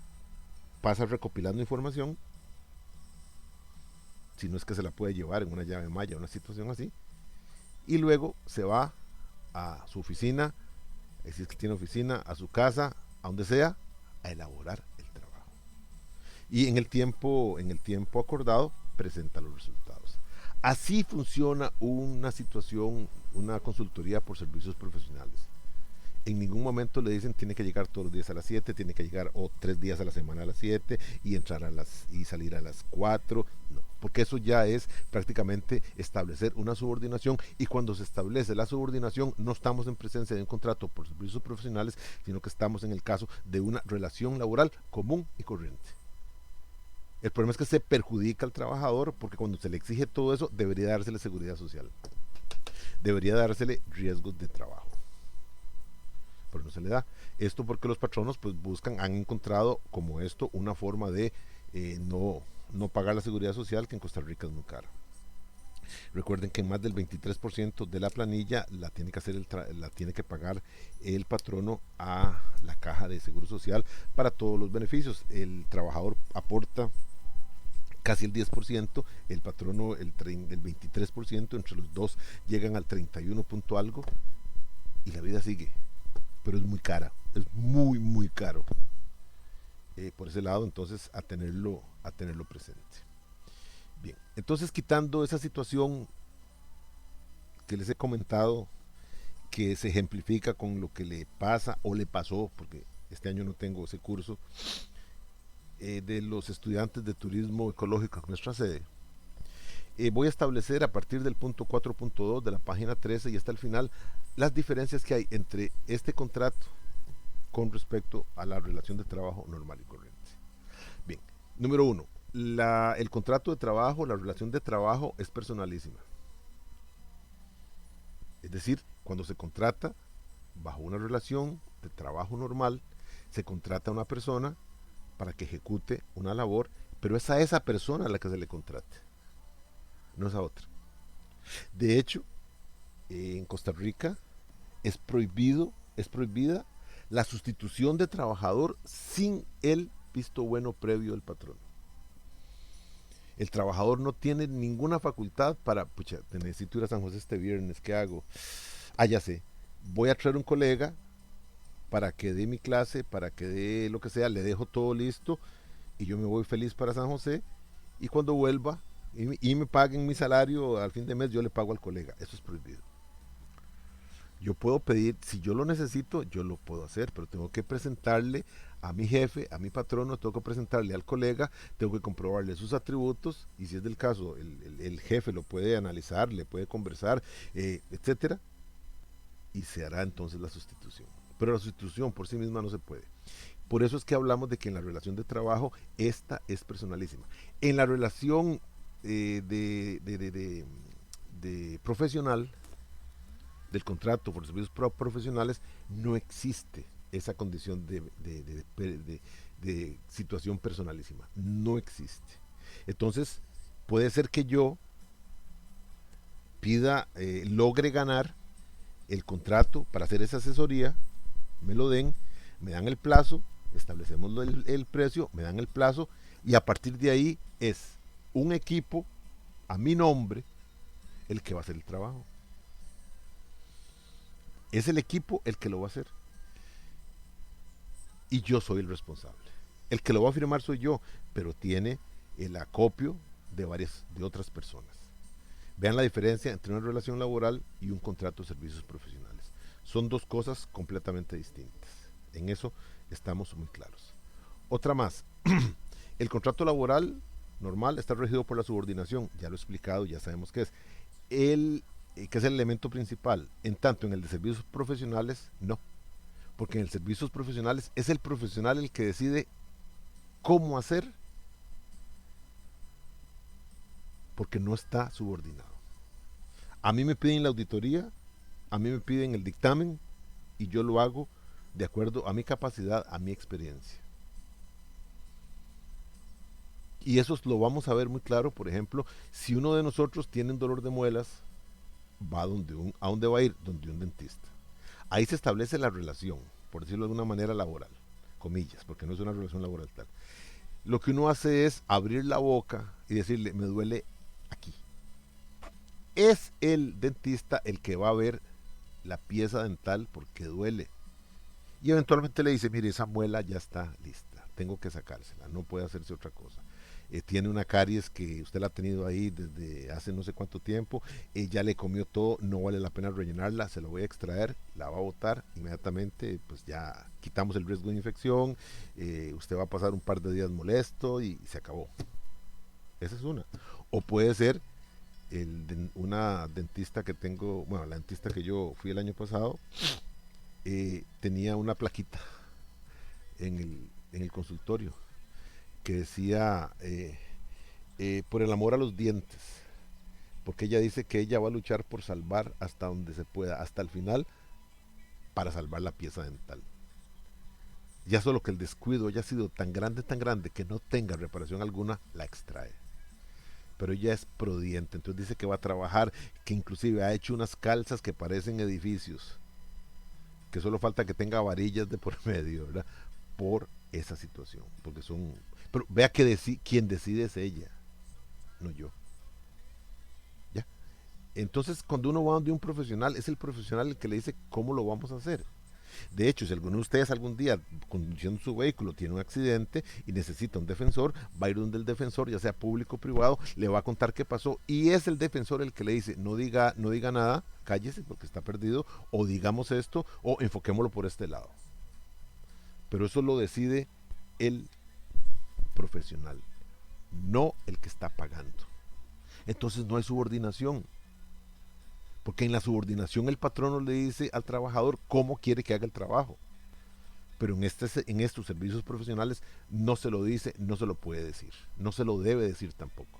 pasa recopilando información, si no es que se la puede llevar en una llave maya, una situación así, y luego se va a su oficina, si es que tiene oficina, a su casa, a donde sea, a elaborar el trabajo. Y en el tiempo acordado, presenta los resultados. Así funciona una situación, una consultoría por servicios profesionales. En ningún momento le dicen tiene que llegar todos los días a las 7, tiene que llegar 3 días a la semana a las 7 y entrar y salir a las 4. No, porque eso ya es prácticamente establecer una subordinación, y cuando se establece la subordinación no estamos en presencia de un contrato por servicios profesionales, sino que estamos en el caso de una relación laboral común y corriente. El problema es que se perjudica al trabajador, porque cuando se le exige todo eso debería dársele seguridad social, debería dársele riesgos de trabajo, pero no se le da. Esto porque los patronos pues han encontrado como esto una forma de no pagar la seguridad social, que en Costa Rica es muy cara. Recuerden que más del 23% de la planilla la tiene que pagar el patrono a la caja de seguro social para todos los beneficios. El trabajador aporta casi el 10%, el patrono el 23%, entre los dos llegan al 31 punto algo, y la vida sigue, pero es muy cara. es muy, muy caro. Por ese lado, entonces, a tenerlo presente. Bien, entonces quitando esa situación que les he comentado, que se ejemplifica con lo que le pasa o le pasó, porque este año no tengo ese curso, de los estudiantes de turismo ecológico en nuestra sede. Voy a establecer a partir del punto 4.2 de la página 13 y hasta el final las diferencias que hay entre este contrato con respecto a la relación de trabajo normal y corriente. Bien, número uno, el contrato de trabajo, la relación de trabajo es personalísima. Es decir, cuando se contrata bajo una relación de trabajo normal, se contrata a una persona para que ejecute una labor, pero es a esa persona a la que se le contrate, no es a otra. De hecho, en Costa Rica es prohibida la sustitución de trabajador sin el visto bueno previo del patrón. El trabajador no tiene ninguna facultad para, pucha, te necesito ir a San José este viernes, ¿qué hago? Ah, ya sé, voy a traer un colega para que dé mi clase, para que dé lo que sea, le dejo todo listo y yo me voy feliz para San José y cuando vuelva y me paguen mi salario al fin de mes, yo le pago al colega. Eso es prohibido. Yo puedo pedir, si yo lo necesito, yo lo puedo hacer, pero tengo que presentarle a mi jefe, a mi patrono, tengo que presentarle al colega, tengo que comprobarle sus atributos y si es del caso, el jefe lo puede analizar, le puede conversar, etcétera, y se hará entonces la sustitución. Pero la sustitución por sí misma no se puede. Por eso es que hablamos de que en la relación de trabajo esta es personalísima. En la relación de profesional, del contrato por servicios profesionales, no existe esa condición de situación personalísima. No existe. Entonces, puede ser que yo pida, logre ganar el contrato para hacer esa asesoría, me lo den, me dan el plazo, establecemos el precio, me dan el plazo y a partir de ahí es un equipo a mi nombre el que va a hacer el trabajo. Es el equipo el que lo va a hacer y yo soy el responsable. El que lo va a firmar soy yo, pero tiene el acopio de otras personas. Vean la diferencia entre una relación laboral y un contrato de servicios profesionales. Son dos cosas completamente distintas. En eso estamos muy claros. Otra más, el contrato laboral normal está regido por la subordinación, ya lo he explicado, ya sabemos qué es. Que es el elemento principal. En tanto, en el de servicios profesionales, no. Porque en el servicios profesionales es el profesional el que decide cómo hacer porque no está subordinado. A mí me piden la auditoría, a mí me piden el dictamen y yo lo hago de acuerdo a mi capacidad, a mi experiencia. Y eso lo vamos a ver muy claro, por ejemplo, si uno de nosotros tiene un dolor de muelas, va ¿a dónde va a ir? Donde un dentista. Ahí se establece la relación, por decirlo de alguna manera laboral, comillas, porque no es una relación laboral tal. Lo que uno hace es abrir la boca y decirle, me duele aquí. Es el dentista el que va a ver la pieza dental porque duele. Y eventualmente le dice, mire, esa muela ya está lista, tengo que sacársela, no puede hacerse otra cosa. Tiene una caries que usted la ha tenido ahí desde hace no sé cuánto tiempo, ya le comió todo, no vale la pena rellenarla, se la voy a extraer, la va a botar inmediatamente, pues ya quitamos el riesgo de infección, usted va a pasar un par de días molesto y se acabó. Esa es una. O puede ser una dentista que tengo, bueno, la dentista que yo fui el año pasado, tenía una plaquita en el consultorio que decía por el amor a los dientes, porque ella dice que ella va a luchar por salvar hasta donde se pueda, hasta el final, para salvar la pieza dental. Ya solo que el descuido haya sido tan grande que no tenga reparación alguna, la extrae. Pero ella es prodiente, entonces dice que va a trabajar, que inclusive ha hecho unas calzas que parecen edificios, que solo falta que tenga varillas de por medio, ¿verdad? Por esa situación, porque son... Pero vea que quien decide es ella, no yo. ¿Ya? Entonces, cuando uno va donde un profesional, es el profesional el que le dice cómo lo vamos a hacer. De hecho, si alguno de ustedes algún día conduciendo su vehículo tiene un accidente y necesita un defensor, va a ir donde el defensor, ya sea público o privado, le va a contar qué pasó y es el defensor el que le dice, no diga nada, cállese porque está perdido, o digamos esto, o enfoquémoslo por este lado. Pero eso lo decide el profesional, no el que está pagando. Entonces no hay subordinación, porque en la subordinación el patrono le dice al trabajador cómo quiere que haga el trabajo. Pero en estos servicios profesionales no se lo dice, no se lo puede decir, no se lo debe decir tampoco.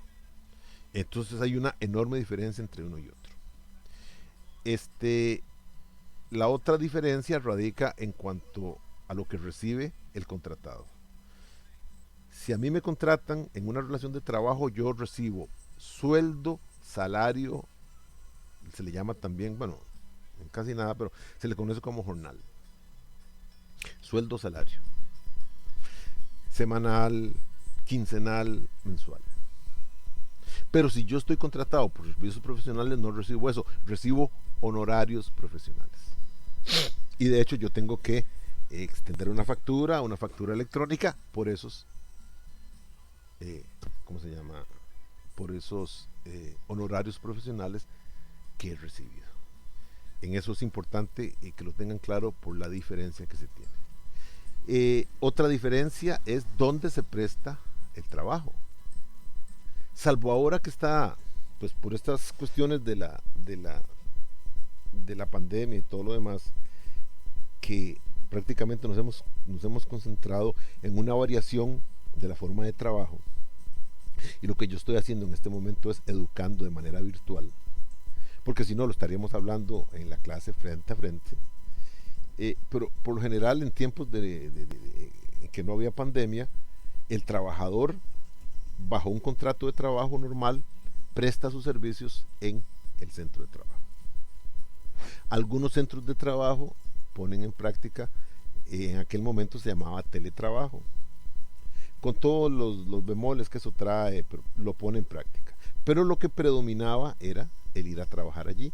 Entonces hay una enorme diferencia entre uno y otro. Este, la otra diferencia radica en cuanto a lo que recibe el contratado. Si a mí me contratan en una relación de trabajo, yo recibo sueldo, salario, se le llama también, bueno, casi nada, pero se le conoce como jornal. Sueldo, salario. Semanal, quincenal, mensual. Pero si yo estoy contratado por servicios profesionales, no recibo eso, recibo honorarios profesionales. Y de hecho yo tengo que extender una factura electrónica por esos, ¿cómo se llama? Por esos honorarios profesionales que he recibido. En eso es importante que lo tengan claro por la diferencia que se tiene. Otra diferencia es dónde se presta el trabajo. Salvo ahora que está, pues por estas cuestiones de la pandemia y todo lo demás, que prácticamente nos hemos concentrado en una variación de la forma de trabajo. Y lo que yo estoy haciendo en este momento es educando de manera virtual, porque si no lo estaríamos hablando en la clase frente a frente. Pero por lo general en tiempos en que no había pandemia, el trabajador bajo un contrato de trabajo normal presta sus servicios en el centro de trabajo. Algunos centros de trabajo ponen en práctica, en aquel momento se llamaba teletrabajo, con todos los bemoles que eso trae, pero lo pone en práctica. Pero lo que predominaba era el ir a trabajar allí.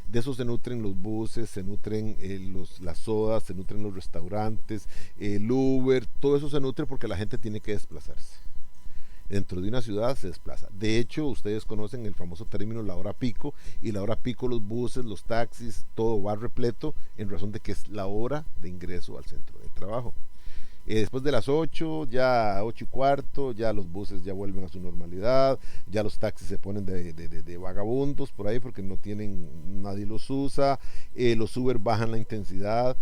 De eso se nutren los buses, se nutren las sodas, se nutren los restaurantes, el Uber, todo eso se nutre porque la gente tiene que desplazarse. Dentro de una ciudad se desplaza. De hecho, ustedes conocen el famoso término la hora pico, y la hora pico los buses, los taxis, todo va repleto en razón de que es la hora de ingreso al centro de trabajo. Después de las 8, ya 8 y cuarto, ya los buses ya vuelven a su normalidad, ya los taxis se ponen de vagabundos por ahí porque no tienen, nadie los usa, los Uber bajan la intensidad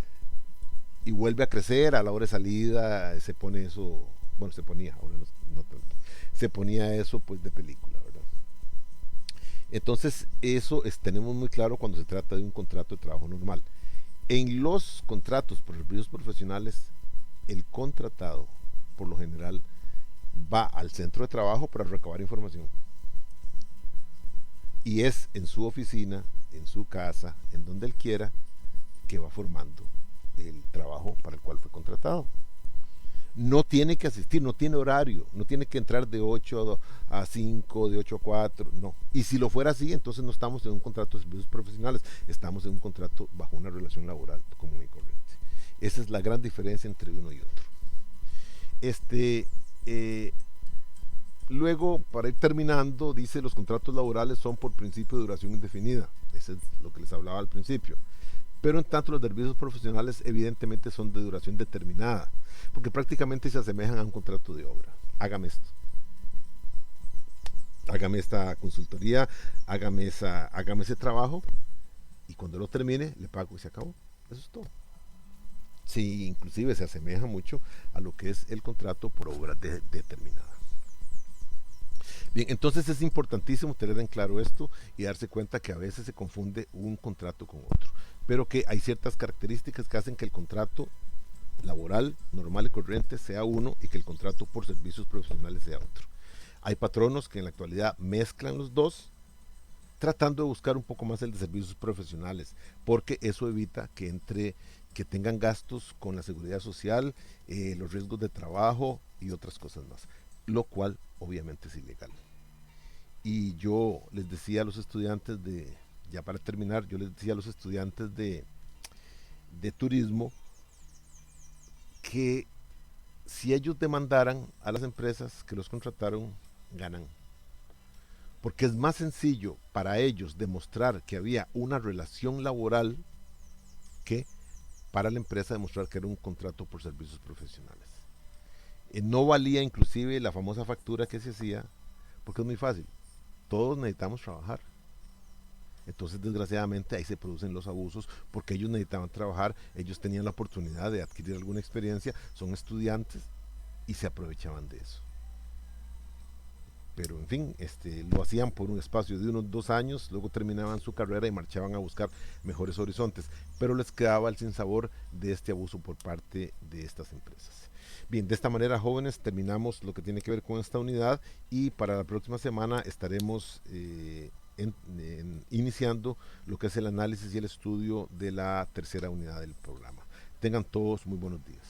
y vuelve a crecer a la hora de salida, se pone eso, bueno, se ponía, ahora no tanto, se ponía eso pues de película, ¿verdad? Entonces tenemos muy claro cuando se trata de un contrato de trabajo normal. En los contratos por servicios profesionales, el contratado, por lo general, va al centro de trabajo para recabar información. Y es en su oficina, en su casa, en donde él quiera, que va formando el trabajo para el cual fue contratado. No tiene que asistir, no tiene horario, no tiene que entrar de 8 a 5, de 8 a 4, no. Y si lo fuera así, entonces no estamos en un contrato de servicios profesionales, estamos en un contrato bajo una relación laboral común y corriente. Esa es la gran diferencia entre uno y otro. Este, eh, Luego, para ir terminando, dice los contratos laborales son por principio de duración indefinida. Eso es lo que les hablaba al principio. Pero en tanto los servicios profesionales evidentemente son de duración determinada, porque prácticamente se asemejan a un contrato de obra. Hágame esto, hágame esta consultoría, hágame ese trabajo, y cuando lo termine le pago y se acabó. Eso es todo. Sí, inclusive se asemeja mucho a lo que es el contrato por obra determinada. Bien, entonces es importantísimo tener en claro esto y darse cuenta que a veces se confunde un contrato con otro, pero que hay ciertas características que hacen que el contrato laboral normal y corriente sea uno y que el contrato por servicios profesionales sea otro. Hay patronos que en la actualidad mezclan los dos, tratando de buscar un poco más el de servicios profesionales, porque eso evita que tengan gastos con la seguridad social, los riesgos de trabajo y otras cosas más, lo cual obviamente es ilegal. Y yo les decía a los estudiantes ya para terminar, yo les decía a los estudiantes de turismo que si ellos demandaran a las empresas que los contrataron, ganan. Porque es más sencillo para ellos demostrar que había una relación laboral que para la empresa demostrar que era un contrato por servicios profesionales. No valía inclusive la famosa factura que se hacía, porque es muy fácil. Todos necesitamos trabajar. Entonces, desgraciadamente, ahí se producen los abusos porque ellos necesitaban trabajar, ellos tenían la oportunidad de adquirir alguna experiencia, son estudiantes y se aprovechaban de eso. Pero en fin, lo hacían por un espacio de unos 2 años, luego terminaban su carrera y marchaban a buscar mejores horizontes, pero les quedaba el sinsabor de este abuso por parte de estas empresas. Bien, de esta manera, jóvenes, terminamos lo que tiene que ver con esta unidad y para la próxima semana estaremos iniciando lo que es el análisis y el estudio de la tercera unidad del programa. Tengan todos muy buenos días.